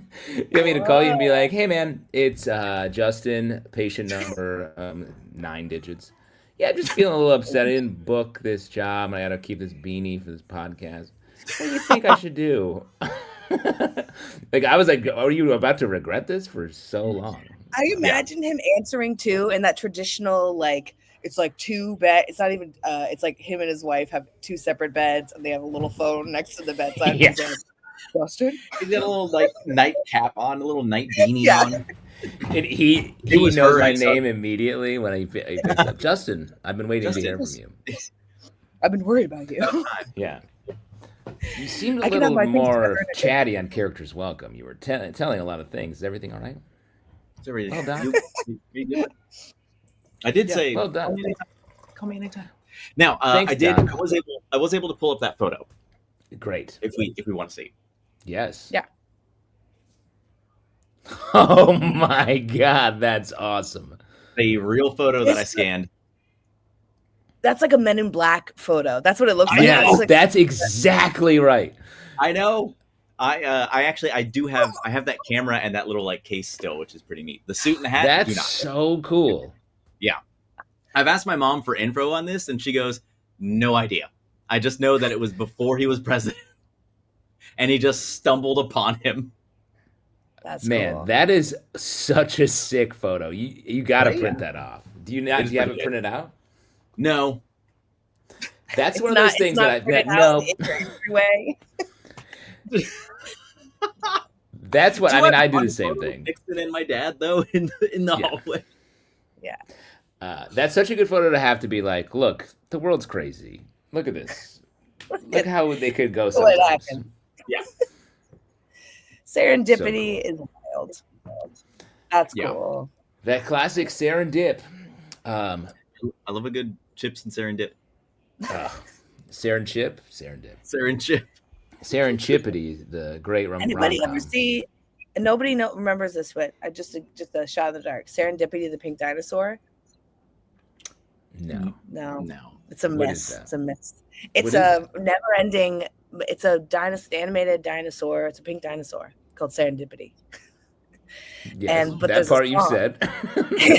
want me to call you and be like, hey man, it's Justin, patient number 9 digits. Yeah, I'm just feeling a little upset. I didn't book this job. And I got to keep this beanie for this podcast. What do you think I should do? Like I was like, are you about to regret this for so long? I imagine him answering too in that traditional like it's like 2 bed. It's not even. It's like him and his wife have 2 separate beds, and they have a little phone next to the bedside. Yeah. Justin, he's got a little like night cap on, a little night beanie on. And he knows my name immediately when he picks up. Justin, I've been waiting to hear from you. I've been worried about you. Yeah. You seemed a little more chatty on Characters Welcome. You were telling a lot of things. Is everything all right? It's everything. Well done. I did say, well done. Call me anytime. Now, Thanks, Don. I was able to pull up that photo. Great. If we want to see. Yes. Yeah. Oh my God, that's awesome. A real photo that I scanned. That's like a Men in Black photo. That's what it looks like. Yeah, like, that's exactly right. I know. I do have that camera and that little like case still, which is pretty neat. The suit and the hat. That's so cool. Yeah. I've asked my mom for info on this, and she goes, no idea. I just know that it was before he was president. And he just stumbled upon him. That's Man, cool. that is such a sick photo. You got to print that off. Do you have it printed out? No. That's one of those things that That's what I do the same thing. Nixon and my dad though in the hallway. Yeah. That's such a good photo to have to be like, look, the world's crazy. Look at this. Look how they could go sometimes. Yeah. Serendipity is wild. That's cool. That classic serendip. I love a good chips and serendip. Serendip. Serendipity, the great rom-com. Anybody ever see? And nobody remembers this, but I just a shot in the dark. Serendipity, the pink dinosaur. No. It's a mess. It's a mess. It's a never-ending. It's a animated dinosaur. It's a pink dinosaur called Serendipity. Yes, but that part you said.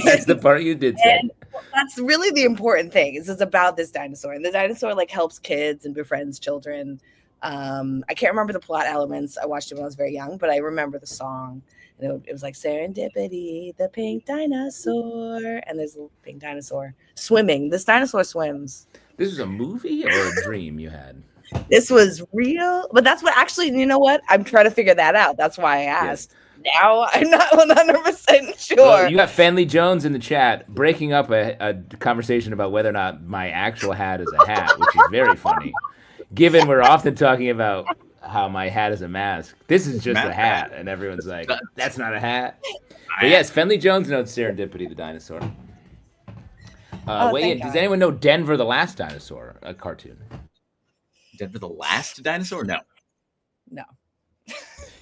That's the part you did say. And that's really the important thing. Is it's about this dinosaur, and the dinosaur like helps kids and befriends children. I can't remember the plot elements. I watched it when I was very young, but I remember the song. And it was like Serendipity, the pink dinosaur, and there's a little pink dinosaur swimming. This dinosaur swims. This is a movie or a dream you had? This was real, but that's what actually. You know what? I'm trying to figure that out. That's why I asked. Yes. Now I'm not 100% sure. Well, you got Fenley Jones in the chat breaking up a conversation about whether or not my actual hat is a hat, which is very funny. Given we're often talking about how my hat is a mask, this is just a hat, and everyone's like, "That's not a hat." But yes, Fenley Jones knows Serendipity the dinosaur. Wait, does anyone know Denver the Last Dinosaur? A cartoon. Denver the Last Dinosaur? No. No.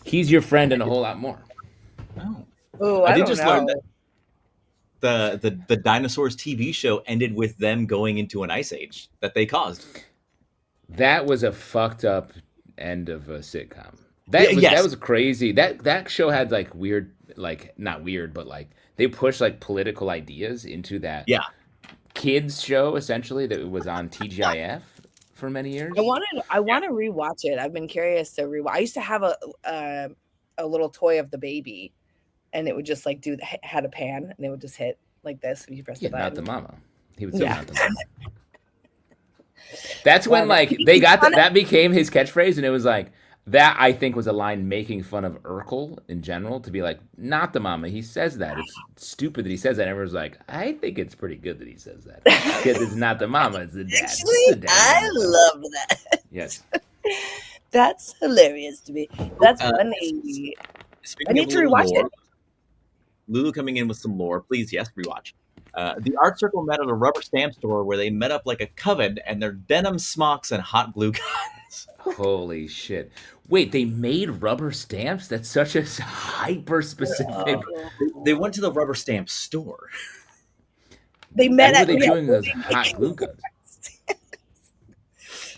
He's your friend and a whole lot more. Oh. Oh, I I did don't just know. learn that the Dinosaurs TV show ended with them going into an ice age that they caused. That was a fucked up end of a sitcom. That was crazy. That show had like weird, like not weird, but like they pushed like political ideas into that kids show essentially that was on TGIF for many years. I want to rewatch it. I've been curious to rewatch. I used to have a little toy of the baby, and it would just like had a pan, and it would just hit like this when you press the button. Not the mama. He would say not the mama. That's when like that became his catchphrase, and it was like that. I think was a line making fun of Urkel in general to be like, not the mama. He says that. It's stupid that he says that. And everyone's like, I think it's pretty good that he says that because it's not the mama, it's the dad. Actually, I love that. Yes, that's hilarious to me. That's funny. I need to rewatch it. Lulu coming in with some lore. Please, yes, rewatch. The art circle met at a rubber stamp store where they met up like a coven and their denim smocks and hot glue guns. Holy shit. Wait, they made rubber stamps? That's such a hyper specific. They went to the rubber stamp store. They met at. What were they doing those hot glue guns?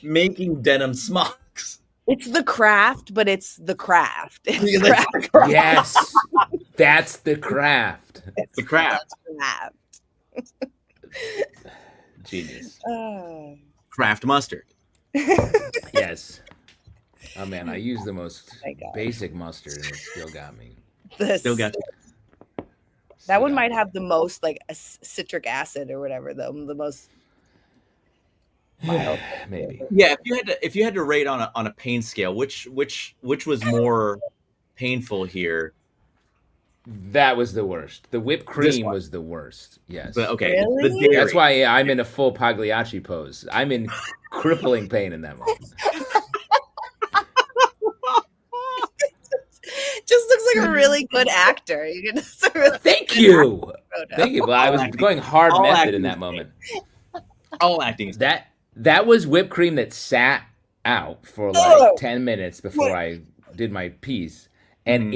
Making denim smocks. It's the craft, but it's the craft. It's craft. Yes, that's the craft. It's the craft. Genius. Craft mustard. Yes. Oh man, I used the most basic mustard and it still got me. Still got you. That one might have the most like citric acid or whatever, though. The most mild. Maybe. Yeah, if you had to rate on a pain scale, which was more painful here? That was the worst. The whipped cream was the worst. Yes. But okay. Really? That's why I'm in a full Pagliacci pose. I'm in crippling pain in that moment. Just looks like a really good actor. You can Thank you. Thank you. Well, I was going hard method in that moment. All acting. That was whipped cream that sat out for like 10 minutes before I did my piece, and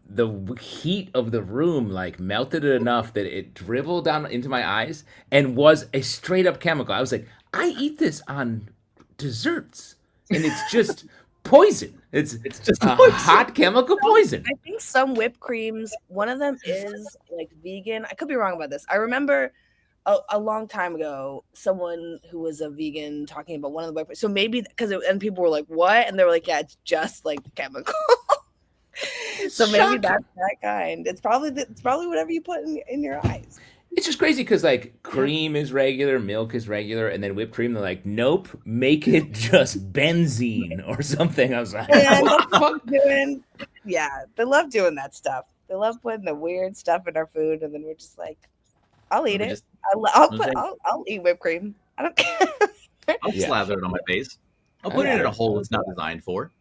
the heat of the room like melted it enough that it dribbled down into my eyes and was a straight up chemical. I was like, I eat this on desserts and it's just poison. It's just a hot chemical poison. I think some whipped creams, one of them is like vegan. I could be wrong about this. I remember a long time ago, someone who was a vegan talking about one of the whipped creams. So maybe and people were like, what? And they were like, yeah, it's just like chemical. So maybe that's that kind. It's probably whatever you put in your eyes. It's just crazy because like cream is regular, milk is regular, and then whipped cream they're like, nope, make it just benzene or something. I was like, what the fuck? They love doing that stuff. They love putting the weird stuff in our food, and then we're just like, I'll eat it. I'll eat whipped cream. I don't care. I'll slather it on my face. I'll put it in a hole it's not designed for.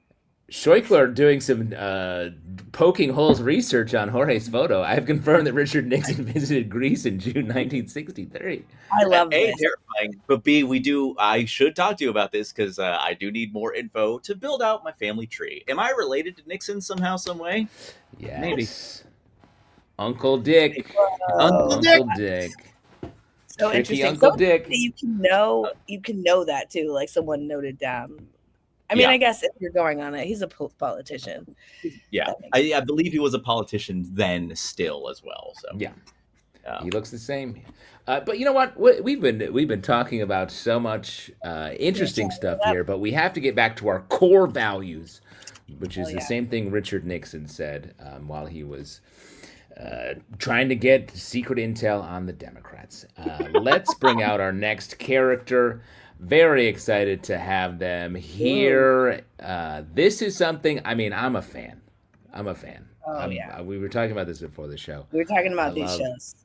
Scheuchler doing some poking holes research on Jorge's photo. I have confirmed that Richard Nixon visited Greece in June 1963. I love it. Terrifying. But B, I should talk to you about this because I do need more info to build out my family tree. Am I related to Nixon somehow, some way? Yeah, maybe. Uncle Dick. Uncle Dick. So Tricky interesting. Uncle Dick. You can know that too, like someone noted down. I mean, I guess if you're going on it, he's a politician. Yeah, I believe he was a politician then, still as well. So yeah, he looks the same. But you know what? We've been talking about so much interesting stuff here, but we have to get back to our core values, which is the same thing Richard Nixon said while he was trying to get secret intel on the Democrats. Let's bring out our next character. Very excited to have them here. This is something, I mean, I'm a fan. We were talking about this before the show. We were talking about these shows.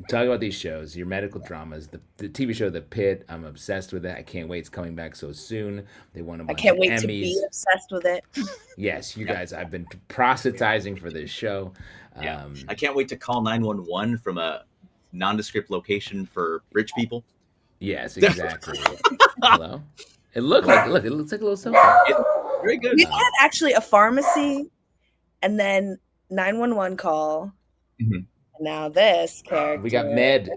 Talking about these shows, your medical dramas, the TV show The Pit. I'm obsessed with it. I can't wait. It's coming back so soon. They won a bunch of Emmys. I can't wait to be obsessed with it. Yes, you guys, I've been proselytizing for this show. I can't wait to call 911 from a nondescript location for rich people. Yes, exactly. Hello. It looks like a little cell phone. Very good. We've had actually a pharmacy, and then 911 call. Mhm. And now this character. We got med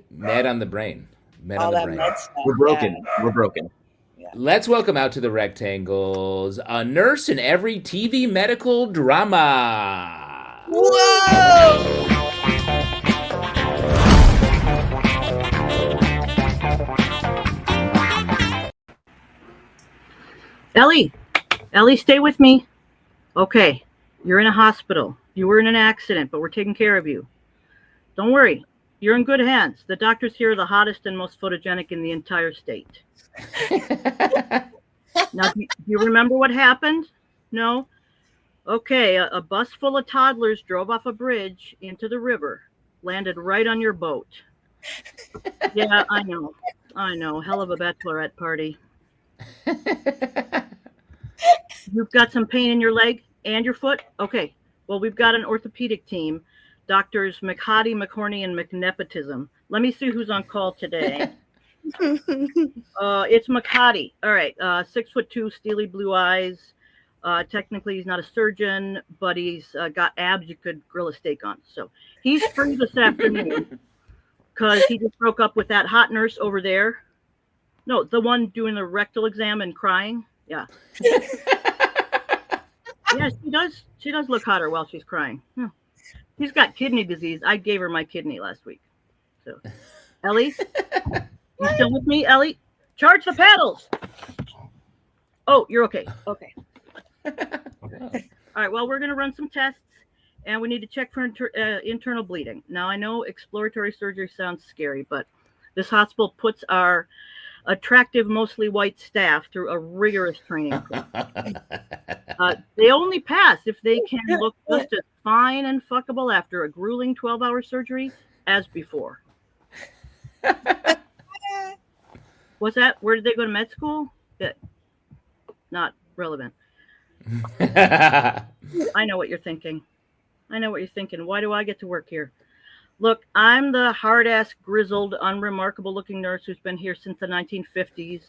on the brain. Med all on the that brain. med stuff. We're broken. Yeah. We're broken. Let's welcome out to the rectangles a nurse in every TV medical drama. Whoa! Ellie, stay with me. Okay, you're in a hospital. You were in an accident, but we're taking care of you. Don't worry, you're in good hands. The doctors here are the hottest and most photogenic in the entire state. Now, do you remember what happened? No? Okay, a bus full of toddlers drove off a bridge into the river, landed right on your boat. Yeah, I know. Hell of a bachelorette party. You've got some pain in your leg and your foot? Okay. Well, we've got an orthopedic team, Doctors McHottie, McHorny, and McNepotism. Let me see who's on call today. It's McHottie. All right. 6'2", steely blue eyes. Technically, he's not a surgeon, but he's got abs you could grill a steak on. So he's free this afternoon because he just broke up with that hot nurse over there. No, the one doing the rectal exam and crying. Yeah. Yeah, she does look hotter while she's crying. Yeah. She's got kidney disease. I gave her my kidney last week. So, Ellie, you still with me, Ellie? Charge the paddles. Oh, you're okay. Okay. All right. Well, we're going to run some tests, and we need to check for internal bleeding. Now, I know exploratory surgery sounds scary, but this hospital puts our attractive, mostly white staff through a rigorous training program. They only pass if they can look just as fine and fuckable after a grueling 12-hour surgery as before. What's that? Where did they go to med school? Not relevant. I know what you're thinking. Why do I get to work here? Look, I'm the hard-ass, grizzled, unremarkable-looking nurse who's been here since the 1950s.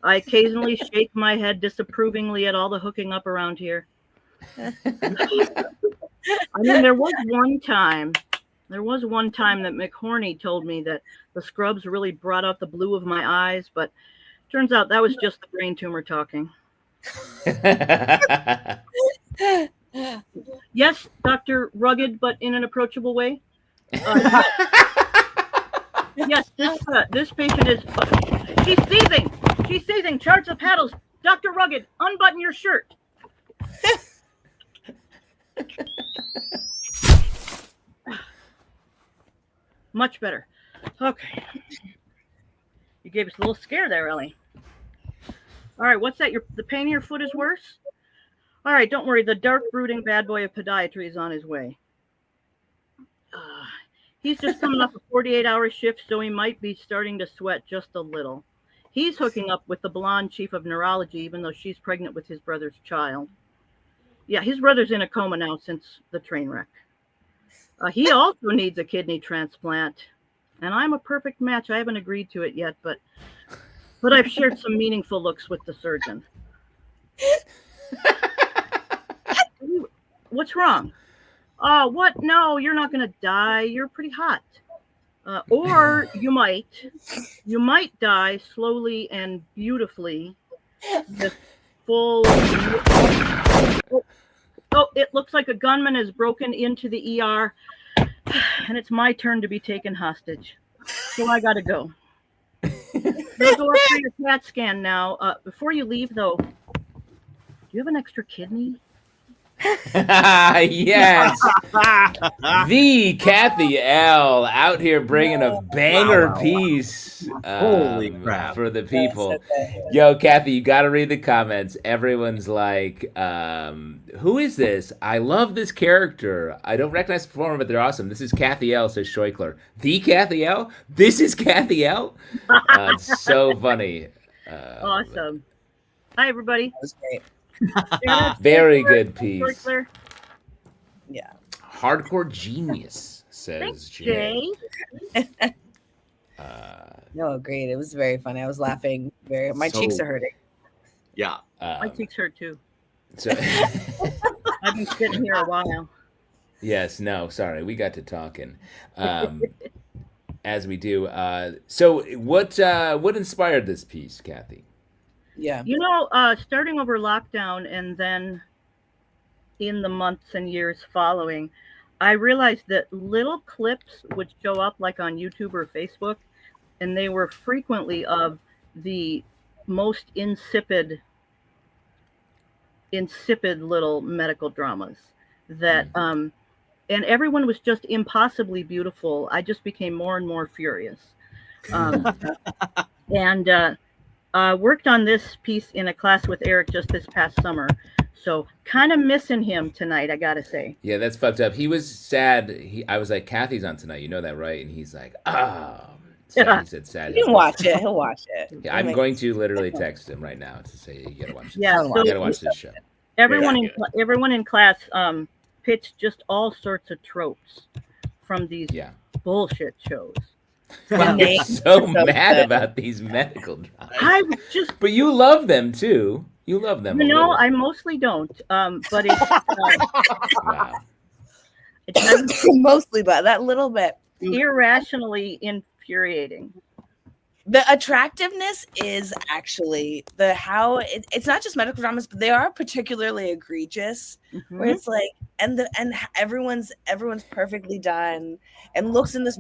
I occasionally shake my head disapprovingly at all the hooking up around here. I mean, there was one time that McHorny told me that the scrubs really brought out the blue of my eyes, but turns out that was just the brain tumor talking. Yes, Dr. Rugged, but in an approachable way. Yes, this patient is. She's seizing. She's seizing. Charge the paddles. Dr. Rugged, unbutton your shirt. Much better. Okay. You gave us a little scare there, Ellie. All right, what's that? The pain in your foot is worse? All right, don't worry. The dark, brooding bad boy of podiatry is on his way. He's just coming off a 48-hour shift, so he might be starting to sweat just a little. He's hooking up with the blonde chief of neurology, even though she's pregnant with his brother's child. Yeah, his brother's in a coma now since the train wreck. He also needs a kidney transplant, and I'm a perfect match. I haven't agreed to it yet, but I've shared some meaningful looks with the surgeon. What's wrong? What? No, you're not going to die. You're pretty hot. Or you might die slowly and beautifully with full. Oh, it looks like a gunman has broken into the ER, and it's my turn to be taken hostage. So I got to go. I'll go up for your CAT scan now. Before you leave, though, do you have an extra kidney? Yes. The Kathy L out here bringing a banger piece Holy crap. for the people. Yo, Kathy, you got to read the comments. Everyone's like, who is this? I love this character. I don't recognize the performer, but they're awesome. This is Kathy L, says Scheuchler. The Kathy L? This is Kathy L? It's so funny. Awesome. Hi, everybody. That was great. Very good piece. Yeah. Hardcore genius, says Jay. No, great. It was very funny. I was laughing. My cheeks are hurting. Yeah. My cheeks hurt too. So I've been sitting here a while. yes, no, sorry, we got to talking, as we do. So what inspired this piece, Kathy? Yeah. Starting over lockdown and then in the months and years following, I realized that little clips would show up like on YouTube or Facebook, and they were frequently of the most insipid little medical dramas that and everyone was just impossibly beautiful. I just became more and more furious. And worked on this piece in a class with Eric just this past summer. So kind of missing him tonight, I gotta say. Yeah, that's fucked up. He was sad. I was like, Kathy's on tonight. You know that, right? And he's like, ah. So he said sad. He can watch it. He'll watch it. Yeah, I'm going to literally text him right now to say, you gotta watch this. Yeah, You gotta watch this show. Everyone in class pitched just all sorts of tropes from these bullshit shows. You're so mad about these medical dramas. But you love them too. You love them. No, I mostly don't. But it's wow. It's mostly, but that little bit irrationally infuriating. The attractiveness is actually it's not just medical dramas, but they are particularly egregious. Mm-hmm. Where it's like, and everyone's perfectly done and looks in this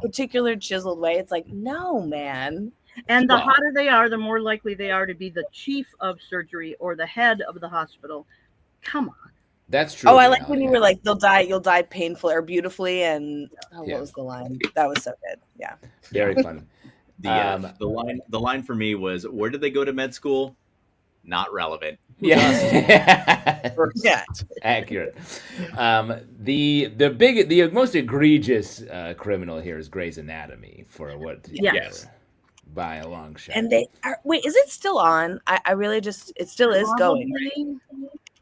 particular chiseled way. It's like, no, man. And the hotter they are, the more likely they are to be the chief of surgery or the head of the hospital. Come on. That's true. Oh, I like when you were like, you'll die painfully or beautifully. And what was the line? That was so good. Yeah. Very fun. The line for me was, where did they go to med school? Not relevant. Yeah. Accurate. The most egregious criminal here is Grey's Anatomy for what? Yes. By a long shot. And wait, is it still on? I really it still is going. Right?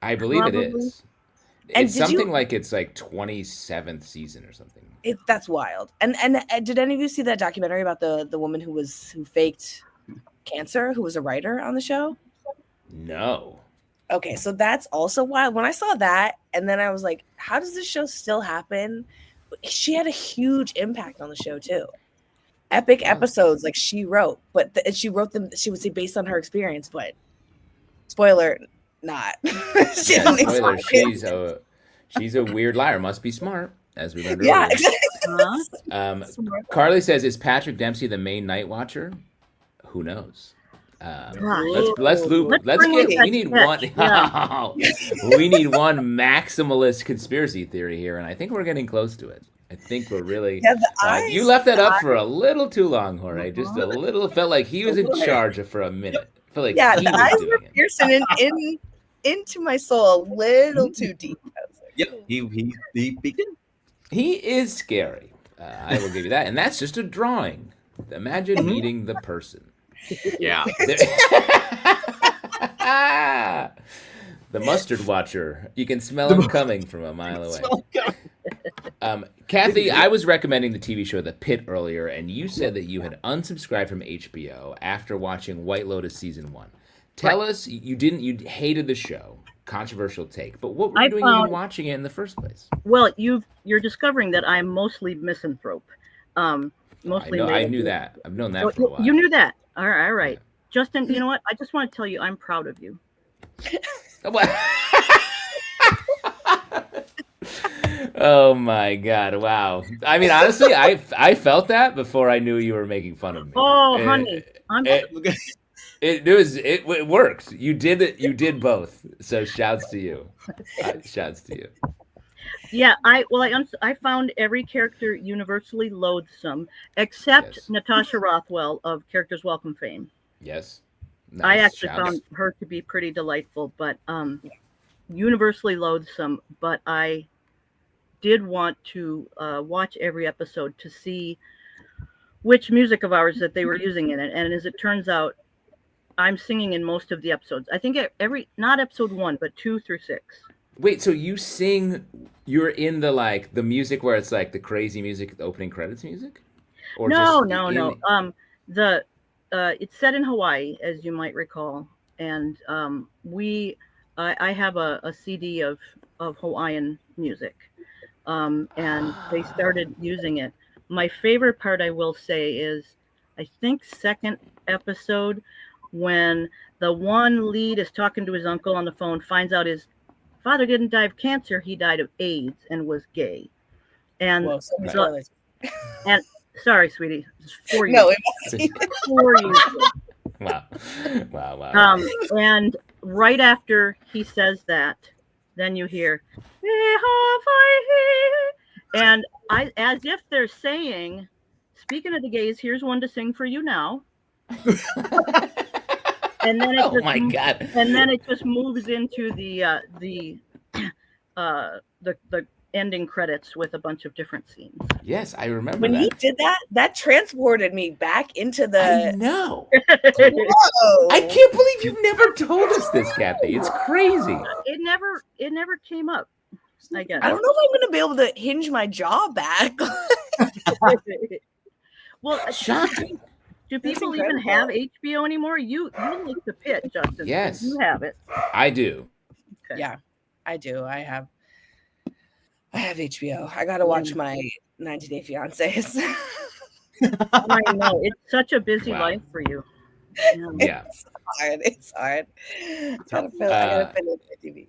I believe it is. It's something like it's like 27th season or something. That's wild. And did any of you see that documentary about the woman who faked cancer, who was a writer on the show? No. Okay, so that's also wild. When I saw that, and then I was like, how does this show still happen? She had a huge impact on the show too. Epic episodes like she wrote, but she wrote them, she would say based on her experience, but spoiler, not. Spoiler, she's a weird liar. Must be smart, as we learned earlier. Yeah, exactly. Carly says, is Patrick Dempsey the main night watcher? Who knows? We need one. We need one maximalist conspiracy theory here, and I think we're getting close to it. I think we're really. You left that up for a little too long, Jorge. Just a little. Felt like he was in charge for a minute. Felt like the eyes were piercing into my soul a little too deep. Yep, he began. He is scary. I will give you that, and that's just a drawing. Imagine meeting the person. Yeah. The mustard watcher. You can smell him coming from a mile away. Kathy, I was recommending the TV show The Pit earlier, and you said that you had unsubscribed from HBO after watching White Lotus season 1. Tell us, you hated the show. Controversial take, but what were you doing even watching it in the first place? Well, you're discovering that I'm mostly misanthrope. Mostly. I knew that. I've known that for a while. You knew that. All right. Yeah. Justin, you know what? I just want to tell you I'm proud of you. Oh my God! Wow. I mean, honestly, I felt that before I knew you were making fun of me. Oh, honey, it worked. You did it. You did both. So shouts to you. Shouts to you. Yeah, I found every character universally loathsome except Natasha Rothwell of Characters Welcome fame. Yes. Nice. I actually found her to be pretty delightful, but universally loathsome. But I did want to watch every episode to see which music of ours that they were using in it. And as it turns out, I'm singing in most of the episodes. I think not episode 1, but 2 through 6. Wait, so you sing? You're in the music where it's like the crazy music, the opening credits music? Or no. It's set in Hawaii, as you might recall, and we I have a CD of Hawaiian music, and they started using it. My favorite part, I will say, is I think second episode when the one lead is talking to his uncle on the phone, finds out his father didn't die of cancer, he died of AIDS and was gay. And Well, so Right. spoilers. and sorry, sweetie, it's 4 years. No, it must 4 years. Wow. Wow. And right after he says that, then you hear, and as if they're saying, speaking of the gays, here's one to sing for you now. And then Oh my God. And then it just moves into the ending credits with a bunch of different scenes. Yes, I remember when that. he did that, that transported me back into I the. know. Whoa. I can't believe you've never told us this, Kathy. It's crazy. It never came up, I guess. I don't know if I'm going to be able to hinge my jaw back. Well, Shocking. do That's people even have incredible. HBO anymore? You like the pit, Justin. Yes. You have it. I do. Okay. Yeah, I do. I have HBO. I got to watch my 90 Day Fiancés. I know. It's such a busy Wow. life for you. Yeah. It's hard. I gotta finish my TV.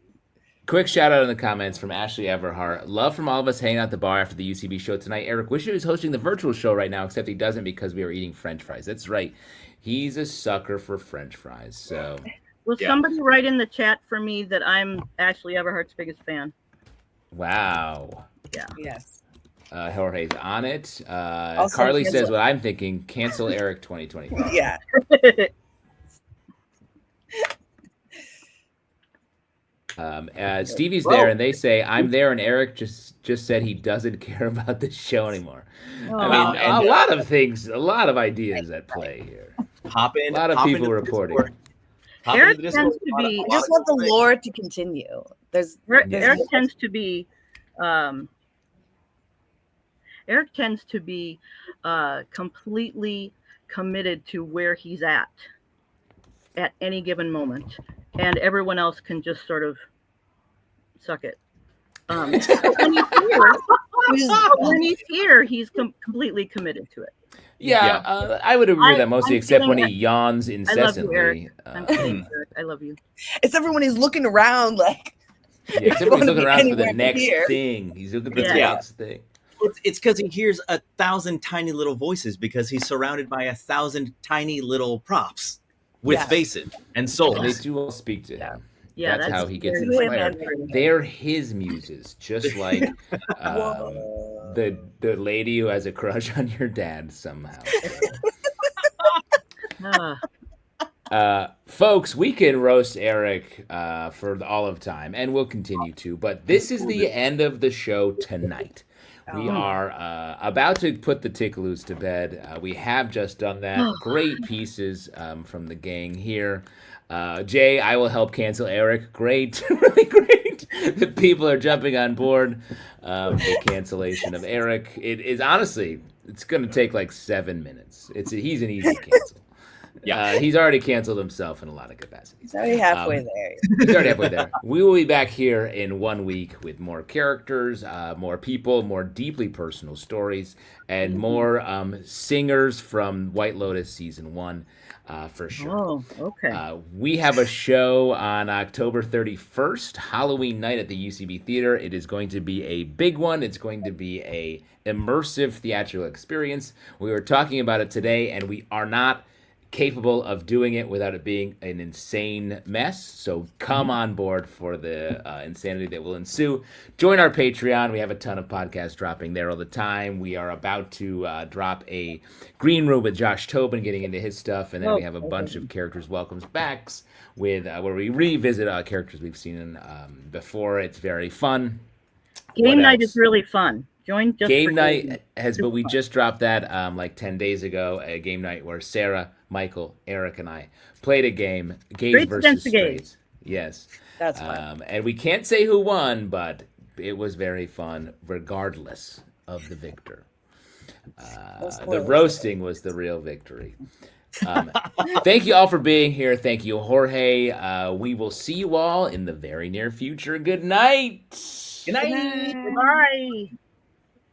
Quick shout out in the comments from Ashley Everhart. Love from all of us hanging out at the bar after the UCB show tonight. Eric wish he was hosting the virtual show right now, except he doesn't because we are eating French fries. That's right. He's a sucker for French fries. So Will somebody write in the chat for me that I'm Ashley Everhart's biggest fan? wow. Yeah. Yes. Jorge's on it. Also Carly cancel- says what I'm thinking. Cancel Eric 2025. Yeah. Stevie's there, and they say I'm there, and Eric just said he doesn't care about the show anymore. I mean, a lot of things, a lot of ideas at play here. Hop in. A lot of hop people into the reporting. Discord. Hop Eric into the Discord. tends to be- I just want the lore to continue. Eric tends to be completely committed to where he's at any given moment, and everyone else can just sort of suck it. When he's here, he's completely committed to it. Yeah, I would agree with that mostly, I'm except when he feeling yawns I love you, incessantly. Eric. I'm kidding, Eric. I love you. It's everyone who's looking around like. Yeah, except when he's looking Be around for the anywhere next near. thing. He's looking for the Yeah. next thing. It's because he hears 1,000 tiny little voices because he's surrounded by 1,000 tiny little props with Yeah. faces and And they souls. do all speak to him. Yeah, that's how he gets very inspired. true. They're his muses, just like Whoa. the lady who has a crush on your dad somehow. Folks, we can roast Eric for all of time, and we'll continue to, but this is the end of the show tonight. We are about to put the Tickaloos to bed. We have just done that. Great pieces from the gang here. Jay, I will help cancel Eric. Great, really great. The people are jumping on board. The cancellation of Eric. It is honestly, it's going to take like 7 minutes. He's an easy cancel. Yeah, he's already canceled himself in a lot of capacities. He's already halfway there. He's already halfway there. We will be back here in 1 week with more characters, more people, more deeply personal stories, and more singers from White Lotus season 1. For sure. Oh, okay. We have a show on October 31st, Halloween night at the UCB Theater. It is going to be a big one. It's going to be a immersive theatrical experience. We were talking about it today, and we are not capable of doing it without it being an insane mess. So come on board for the insanity that will ensue. Join our Patreon. We have a ton of podcasts dropping there all the time. We are about to drop a Green Room with Josh Tobin, getting into his stuff, and then we have a bunch of characters welcomes backs with where we revisit characters we've seen before. It's very fun. Game night is really fun. Join just Game for night but we just dropped that like 10 days ago, a game night where Sarah, Michael, Eric, and I played a game, Gays Straights versus against the gays. Straights. Yes. That's fun. And we can't say who won, but it was very fun regardless of the victor. The roasting was the real victory. Thank you all for being here. Thank you, Jorge. We will see you all in the very near future. Good night. Good night. Bye.